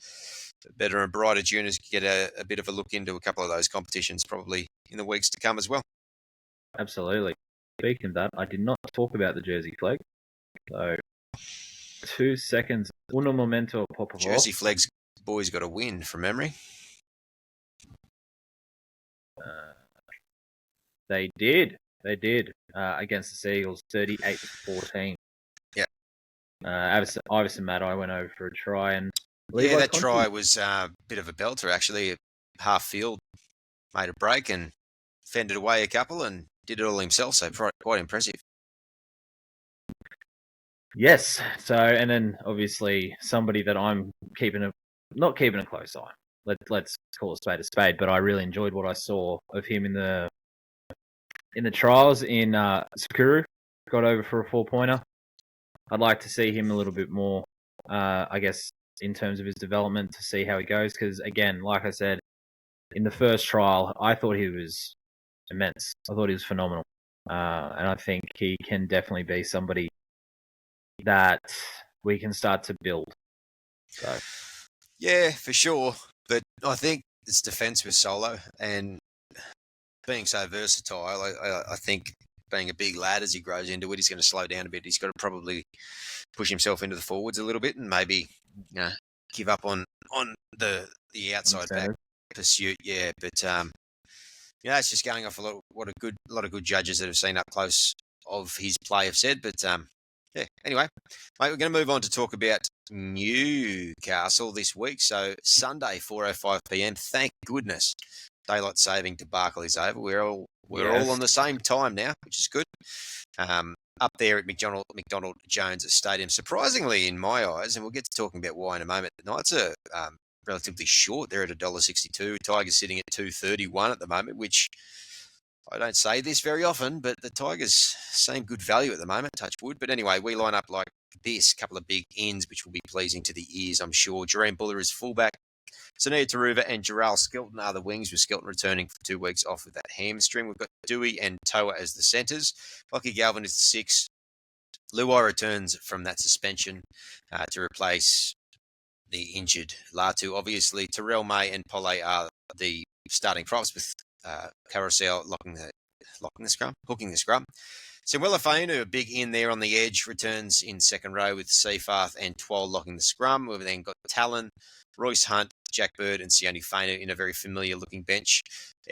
better and brighter juniors get a bit of a look into a couple of those competitions probably in the weeks to come as well. Absolutely. Speaking of that, I did not talk about the Jersey flag. So 2 seconds. Uno momento, por favor. Jersey flags boys got a win from memory. They did against the Seagulls, 38-14. Yeah. Iverson Matai went over for a try, and that try was a bit of a belter actually. Half field, made a break and fended away a couple and did it all himself. So quite impressive. Yes. So, and then obviously somebody that I'm not keeping a close eye. Let's call a spade. But I really enjoyed what I saw of him in the trials in Sakuru. Got over for a 4-pointer. I'd like to see him a little bit more, I guess, in terms of his development to see how he goes. Because again, like I said, in the first trial, I thought he was immense. I thought he was phenomenal. And I think he can definitely be somebody that we can start to build. So. Yeah, for sure. But I think it's defence with Solo and being so versatile. I think being a big lad as he grows into it, he's going to slow down a bit. He's got to probably push himself into the forwards a little bit and maybe give up on the outside back pursuit. Yeah, but it's just going off a lot of good judges that have seen up close of his play have said. But anyway, mate, we're going to move on to talk about Newcastle this week. So Sunday, 4:05 p.m. Thank goodness daylight saving debacle is over. We're all on the same time now, which is good. Up there at McDonald Jones Stadium, surprisingly in my eyes, and we'll get to talking about why in a moment. The Knights are relatively short. They're at $1.62. Tigers sitting at $2.31 at the moment, which I don't say this very often, but the Tigers seem good value at the moment, touch wood. But anyway, we line up like this, couple of big ends, which will be pleasing to the ears, I'm sure. Jerome Buller is fullback. Sania Taruva and Jarrell Skelton are the wings, with Skelton returning for 2 weeks off with that hamstring. We've got Dewey and Toa as the centres. Lockie Galvin is the 6. Luai returns from that suspension to replace the injured Latu. Obviously, Terrell May and Pole are the starting props, with Carousel hooking the scrum. Samuela Fainu, a big in there on the edge, returns in second row with Seafarth and Twal locking the scrum. We've then got Talon, Royce Hunt, Jack Bird and Sione Fainu in a very familiar-looking bench.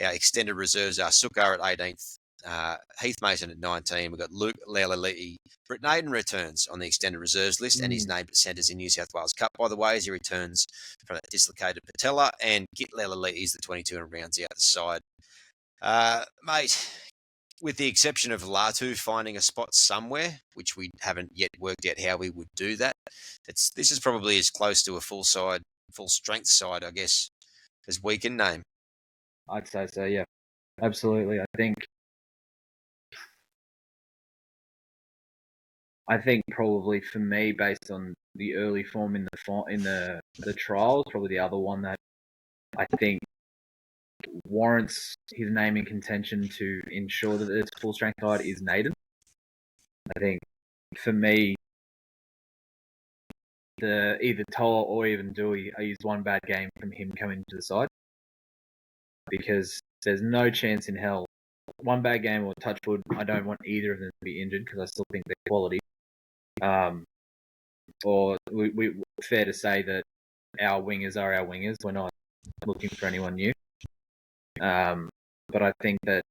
Our extended reserves are Sukar at 18th, Heath Mason at 19. We've got Luke Leilali'i. Britt Naden returns on the extended reserves list, and he's named at centres in New South Wales Cup, by the way, as he returns from that dislocated patella. And Git Leilali'i is the 22 and rounds out the side. Mate, with the exception of Latu finding a spot somewhere, which we haven't yet worked out how we would do that, this is probably as close to a full strength side, I guess, as we can name. I'd say so, yeah. Absolutely. I think probably for me, based on the early form in the trials, probably the other one that I think warrants his name in contention to ensure that it's full strength side is Naden. I think for me, either Tola or even Dewey, I used one bad game from him coming to the side, because There's no chance in hell. One bad game or touch wood, I don't want either of them to be injured because I still think they're quality. Or we fair to say that our wingers are our wingers. We're not looking for anyone new. But I think that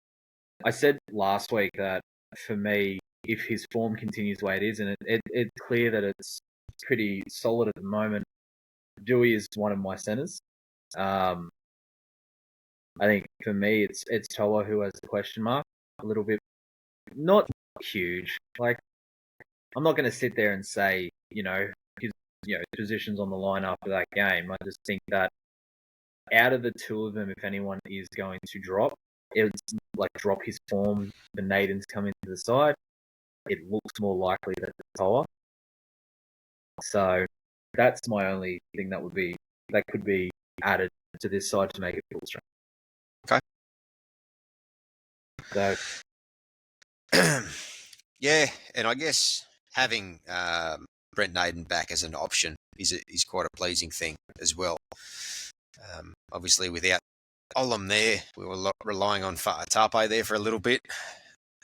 I said last week that for me, if his form continues the way it is, and it's clear that it's pretty solid at the moment, Dewey is one of my centers. I think for me, it's Toa who has the question mark a little bit, not huge. Like I'm not going to sit there and say his positions on the line after that game. I just think that out of the two of them, if anyone is going to drop, it's like drop his form. The Naden's come into the side. It looks more likely that it's Toa. So that's my only thing that could be added to this side to make it full strength. Okay. So yeah, and I guess having Brent Naden back as an option is quite a pleasing thing as well. Obviously, without Olam there, we were relying on Fa'atape there for a little bit,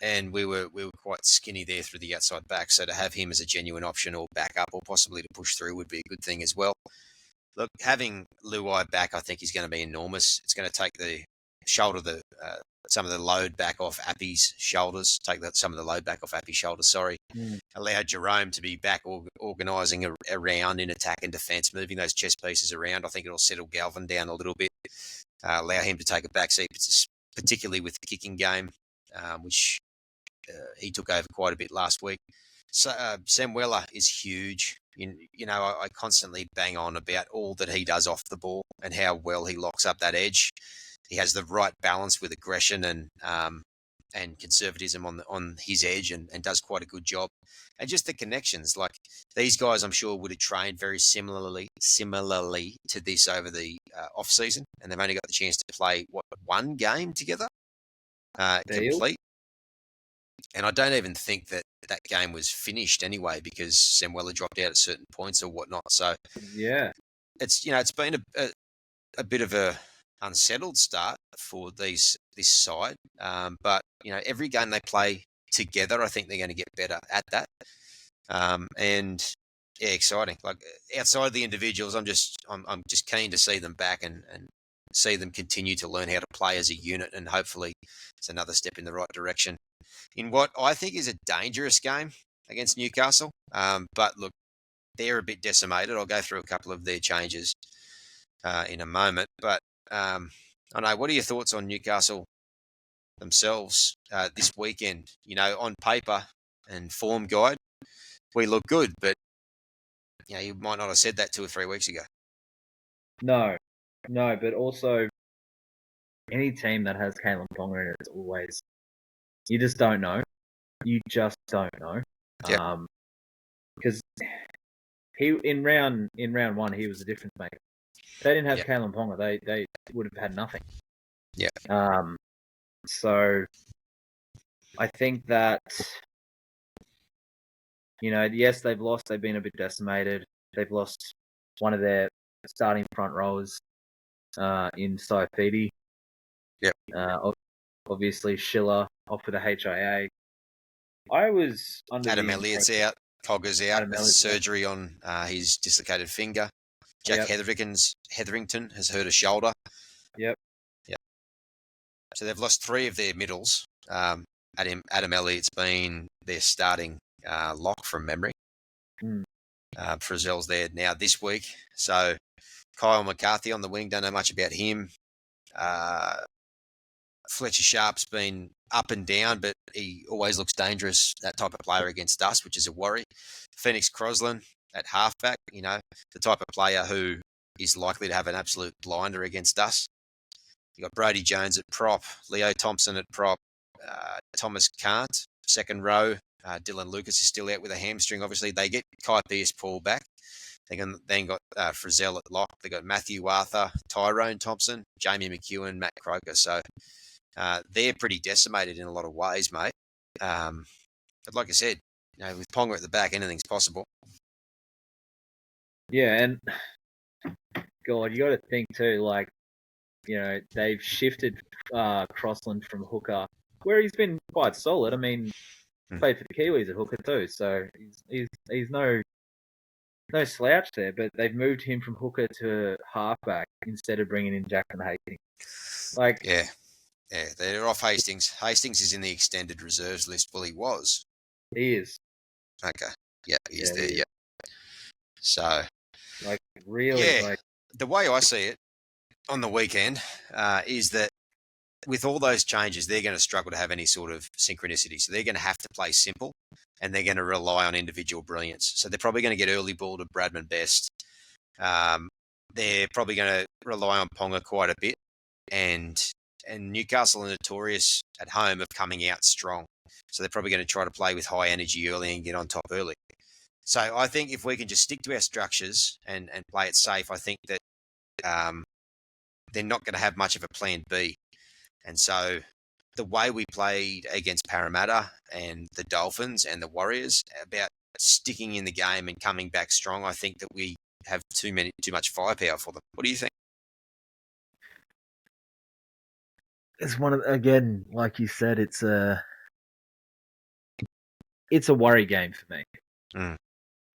and we were quite skinny there through the outside back. So to have him as a genuine option or backup or possibly to push through would be a good thing as well. Look, having Luai back, I think is going to be enormous. It's going to take some of the load back off Appy's shoulders. Some of the load back off Appy's shoulders. Sorry, allow Jerome to be back organising around in attack and defence, moving those chess pieces around. I think it'll settle Galvin down a little bit. Allow him to take a backseat, particularly with the kicking game, which he took over quite a bit last week. So Sam Weller is huge. I constantly bang on about all that he does off the ball and how well he locks up that edge. He has the right balance with aggression and conservatism on his edge and does quite a good job. And just the connections, like these guys, I'm sure would have trained very similarly to this over the off season, and they've only got the chance to play one game together, complete. And I don't even think that game was finished anyway because Sam Weller dropped out at certain points or whatnot. So yeah, it's been a bit of a unsettled start for this side, but every game they play together, I think they're going to get better at that. And yeah, exciting. Like outside the individuals, I'm just keen to see them back and see them continue to learn how to play as a unit, and hopefully it's another step in the right direction in what I think is a dangerous game against Newcastle. But look, they're a bit decimated. I'll go through a couple of their changes in a moment. But I know, what are your thoughts on Newcastle themselves this weekend? On paper and form guide, we look good, but you might not have said that 2 or 3 weeks ago. No, but also any team that has Kalen Ponga in it is always, you just don't know. You just don't know. Yeah. Because he in round one he was a difference maker. If they didn't have Kalen Ponga, they would have had nothing. Yeah. So I think that yes, they've lost. They've been a bit decimated. They've lost one of their starting front rowers in Saifidi. Yeah. Obviously, Schiller off with a HIA. I was under Adam Elliott's out. Cogger's out with surgery on his dislocated finger. Jack Hetherington has hurt a shoulder. Yep. So they've lost 3 of their middles. Adam Elliott's been their starting lock from memory. Frizzell's there now this week. So Kyle McCarthy on the wing, don't know much about him. Fletcher Sharp's been up and down, but he always looks dangerous, that type of player against us, which is a worry. Phoenix Crosland at halfback, the type of player who is likely to have an absolute blinder against us. You got Brody Jones at prop, Leo Thompson at prop, Thomas Cant, second row. Dylan Lucas is still out with a hamstring. Obviously, they get Kai Pearce-Paul back. They then got Frizzell at lock. They got Matthew Arthur, Tyrone Thompson, Jamie McEwen, Matt Croker. So they're pretty decimated in a lot of ways, mate. But like I said, with Ponga at the back, anything's possible. Yeah, and God, you got to think too. Like they've shifted Crossland from hooker, where he's been quite solid. I mean, played for the Kiwis at hooker too, so he's no slouch there. But they've moved him from hooker to halfback instead of bringing in Jackson Hastings. Yeah, they're off Hastings. Hastings is in the extended reserves list. Well, he was. He is. Okay. Yeah, he's there. He Yeah. So, really, the way I see it on the weekend is that with all those changes, they're going to struggle to have any sort of synchronicity. So they're going to have to play simple, and they're going to rely on individual brilliance. So they're probably going to get early ball to Bradman Best. They're probably going to rely on Ponga quite a bit, and Newcastle are notorious at home of coming out strong. So they're probably going to try to play with high energy early and get on top early. So I think if we can just stick to our structures and play it safe, I think that they're not going to have much of a plan B. And so the way we played against Parramatta and the Dolphins and the Warriors about sticking in the game and coming back strong, I think that we have too much firepower for them. What do you think? it's again, like you said, it's a worry game for me. Mm.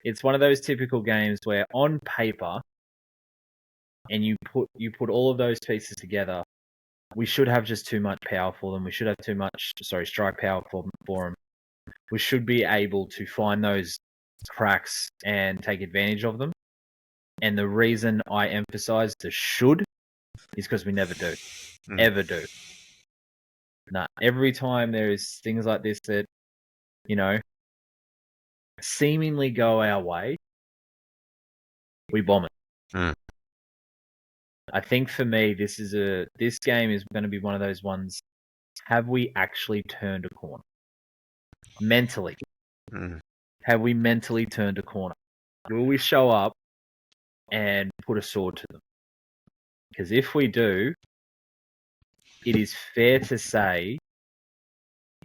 It's one of those typical games where on paper, and you put all of those pieces together, we should have just too much power for them. We should have too much, strike power for them. We should be able to find those cracks and take advantage of them. And the reason I emphasize the should is because we never do. Ever do. Nah, every time there is things like this that, seemingly go our way, we bomb it. Mm. I think for me, this game is going to be one of those ones. Have we actually turned a corner? Mentally. Mm. Have we mentally turned a corner? Will we show up and put a sword to them? Because if we do, it is fair to say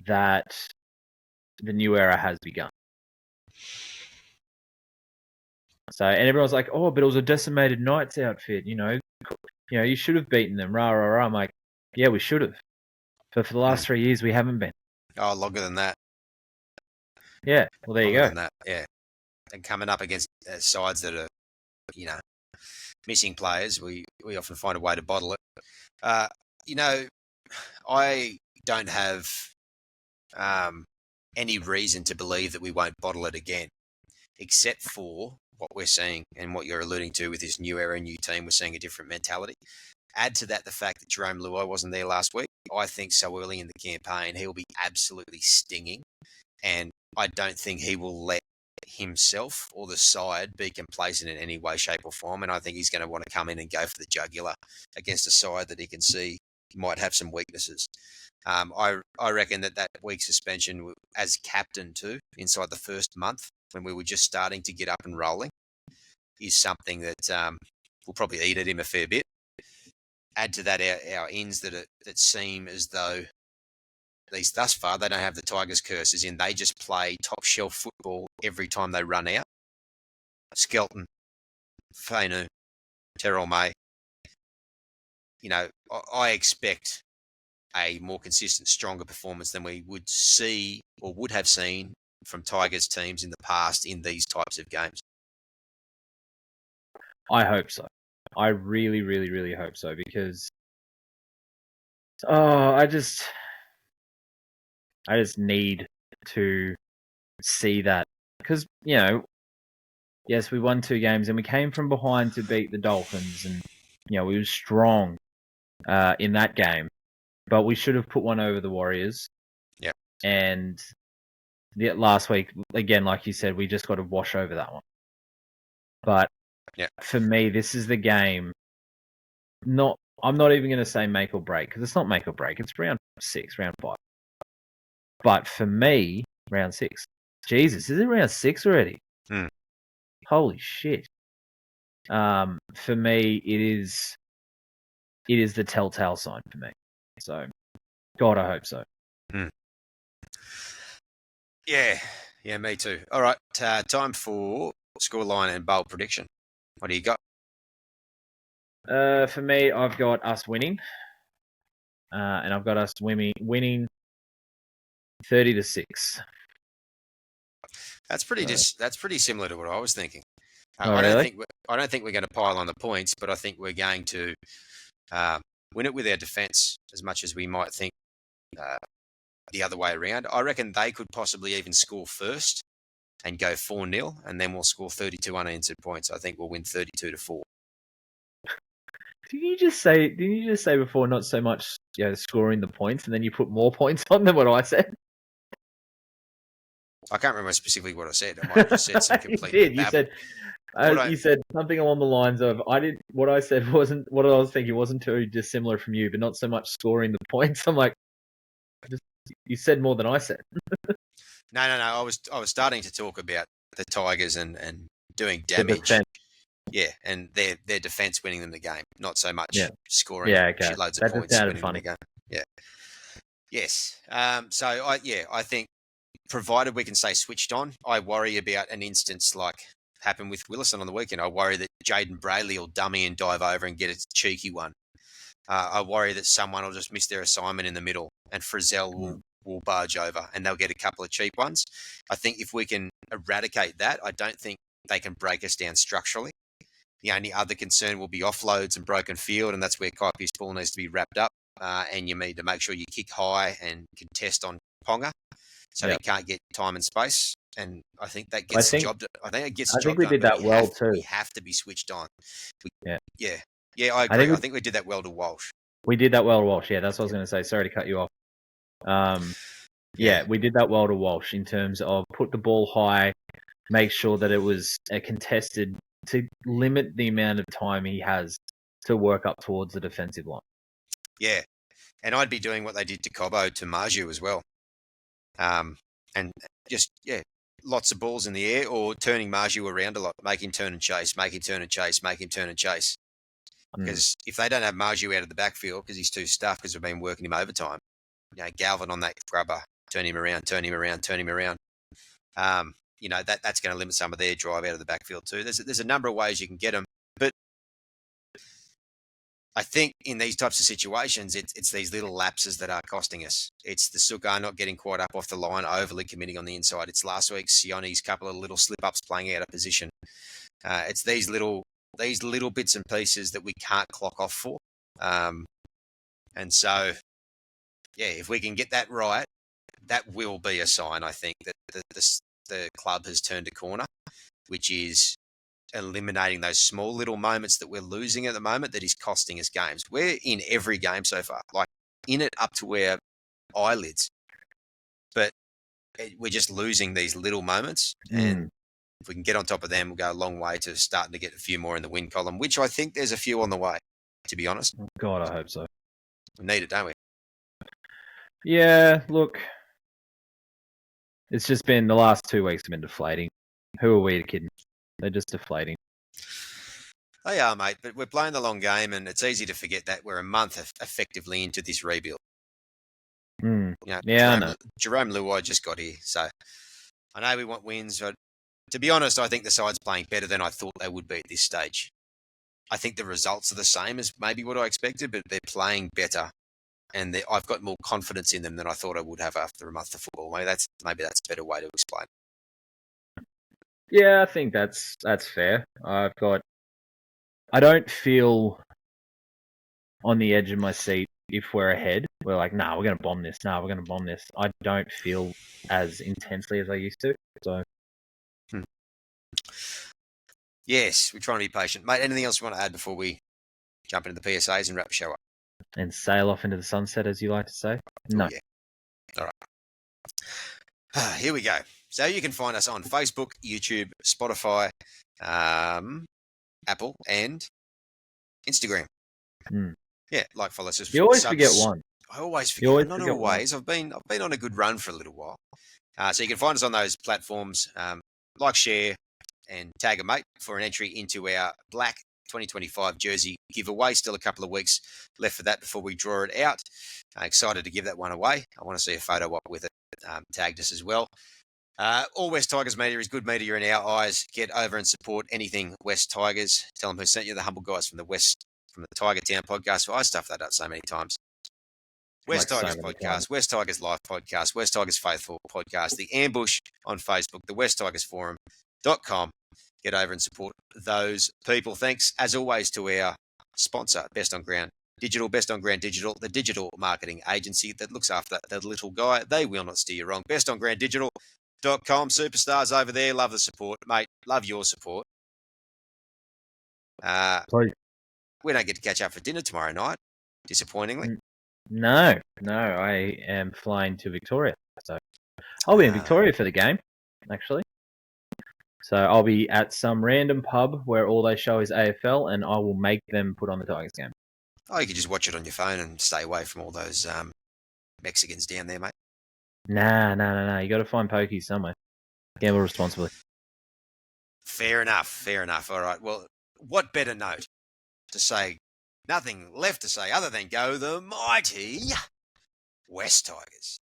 that the new era has begun. So, and everyone's like, oh, but it was a decimated Knights outfit, you should have beaten them, rah, rah, rah. I'm like, yeah, we should have. But for the last 3 years, we haven't been. Oh, longer than that. Yeah, well, there you go. Than that, yeah. And coming up against sides that are, missing players, we often find a way to bottle it. I don't have any reason to believe that we won't bottle it again, except for what we're seeing and what you're alluding to with this new era, new team. We're seeing a different mentality. Add to that the fact that Jerome Luai wasn't there last week. I think so early in the campaign, he'll be absolutely stinging. And I don't think he will let himself or the side be complacent in any way, shape or form. And I think he's going to want to come in and go for the jugular against a side that he can see might have some weaknesses. I reckon that week suspension as captain too, inside the first month when we were just starting to get up and rolling, is something that will probably eat at him a fair bit. Add to that our ends that seem as though, at least thus far, they don't have the Tigers curse, as in they just play top shelf football every time they run out. Skelton, Fainu, Terrell May. I expect a more consistent, stronger performance than we would see or would have seen from Tigers teams in the past in these types of games. I hope so. I really, really, really hope so, because I just need to see that, because yes, we won 2 games and we came from behind to beat the Dolphins, and we were strong in that game, but we should have put one over the Warriors. Yeah. And last week, again, like you said, we just got to wash over that one. But for me, this is the game. I'm not even going to say make or break, because it's not make or break. It's round 6, round 5. But for me, round 6. Jesus, is it round 6 already? Mm. Holy shit. For me, it is the telltale sign for me. So, God, I hope so. Mm. Yeah, me too. All right, time for scoreline and bold prediction. What do you got? For me, I've got us winning, and I've got us winning 30-6. That's pretty similar to what I was thinking. Oh, I don't really? think we're going to pile on the points, but I think we're going to win it with our defence as much as we might think the other way around. I reckon they could possibly even score first and go 4-0, and then we'll score 32 unanswered points. I think we'll win 32-4. Didn't you just say before not so much scoring the points, and then you put more points on than what I said? I can't remember specifically what I said. I might have just said some complete You did. babble. You said something along the lines of what I said wasn't what I was thinking wasn't too dissimilar from you, but not so much scoring the points. I'm like, you said more than I said. No. I was starting to talk about the Tigers and doing The damage. defense. Yeah, and their defense winning them the game, not so much scoring okay. shitloads That of points just winning sounded funny. them the game. Yeah. Yes. So I think provided we can stay switched on, I worry about an instance like happened with Willison on the weekend. I worry that Jaden Brayley will dummy and dive over and get a cheeky one. I worry that someone will just miss their assignment in the middle and Frizzell will barge over and they'll get a couple of cheap ones. I think if we can eradicate that, I don't think they can break us down structurally. The only other concern will be offloads and broken field, and that's where Kaipi's ball needs to be wrapped up. And you need to make sure you kick high and contest on Ponga, so he can't get time and space. And I think that gets the job done. I think it gets the job done. I think we did that well too. We have to be switched on. I agree. I think we did that well to Walsh. We did that well to Walsh. Yeah, that's what I was going to say. Sorry to cut you off. We did that well to Walsh in terms of put the ball high, make sure that it was a contested to limit the amount of time he has to work up towards the defensive line. Yeah, and I'd be doing what they did to Cobbo to Marju as well. And just, lots of balls in the air or turning Marju around a lot, make him turn and chase, make him turn and chase, make him turn and chase. Because if they don't have Marju out of the backfield because he's too stuffed because we've been working him overtime, Galvin on that grubber, turn him around. That's going to limit some of their drive out of the backfield too. There's a number of ways you can get them, but I think in these types of situations, it's these little lapses that are costing us. It's the Sukkar not getting quite up off the line, overly committing on the inside. It's last week's Sioni's couple of little slip-ups playing out of position. It's these little bits and pieces that we can't clock off for. And so, if we can get that right, that will be a sign, I think, that the club has turned a corner, which is eliminating those small little moments that we're losing at the moment that is costing us games. We're in every game so far, like in it up to our eyelids, but we're just losing these little moments. And if we can get on top of them, we'll go a long way to starting to get a few more in the win column, which I think there's a few on the way, to be honest. God, I hope so. We need it, don't we? Yeah, look, it's just been the last 2 weeks have been deflating. Who are we kidding? They're just deflating. They are, mate, but we're playing the long game, and it's easy to forget that we're a month effectively into this rebuild. I know. Jerome Luai just got here, so I know we want wins, but to be honest, I think the side's playing better than I thought they would be at this stage. I think the results are the same as maybe what I expected, but they're playing better, and I've got more confidence in them than I thought I would have after a month of football. Maybe that's a better way to explain. Yeah, I think that's fair. I don't feel on the edge of my seat if we're ahead. We're like, nah, we're going to bomb this. Nah, we're going to bomb this. I don't feel as intensely as I used to. So, yes, we're trying to be patient. Mate, anything else you want to add before we jump into the PSAs and wrap the show up? And sail off into the sunset, as you like to say? No. Yeah. All right. Here we go. So you can find us on Facebook, YouTube, Spotify, Apple, and Instagram. Yeah, follow us. You always forget one. I always forget. Not always. I've been on a good run for a little while. So you can find us on those platforms. Share, and tag a mate for an entry into our black 2025 jersey giveaway. Still a couple of weeks left for that before we draw it out. Excited to give that one away. I want to see a photo up with it. Tagged us as well. All West Tigers media is good media in our eyes. Get over and support anything West Tigers. Tell them who sent you, the humble guys from the West from the Tiger Town podcast. Well, I stuffed that up so many times. West Tigers podcast, West Tigers Life podcast, West Tigers Faithful podcast, the Ambush on Facebook, the West Tigers Forum.com. Get over and support those people. Thanks, as always, to our sponsor, Best on Ground Digital, Best on Ground Digital, the digital marketing agency that looks after that little guy. They will not steer you wrong. BestOnGroundDigital.com. Superstars over there. Love the support, mate. Love your support. We don't get to catch up for dinner tomorrow night, disappointingly. No, I am flying to Victoria. So I'll be in Victoria for the game, actually. So I'll be at some random pub where all they show is AFL, and I will make them put on the Tigers game. Oh, you could just watch it on your phone and stay away from all those Mexicans down there, mate. Nah. You got to find pokies somewhere. Gamble responsibly. Fair enough. All right. Well, what better note to say? Nothing left to say other than go the mighty West Tigers.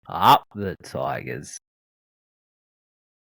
Up the Tigers.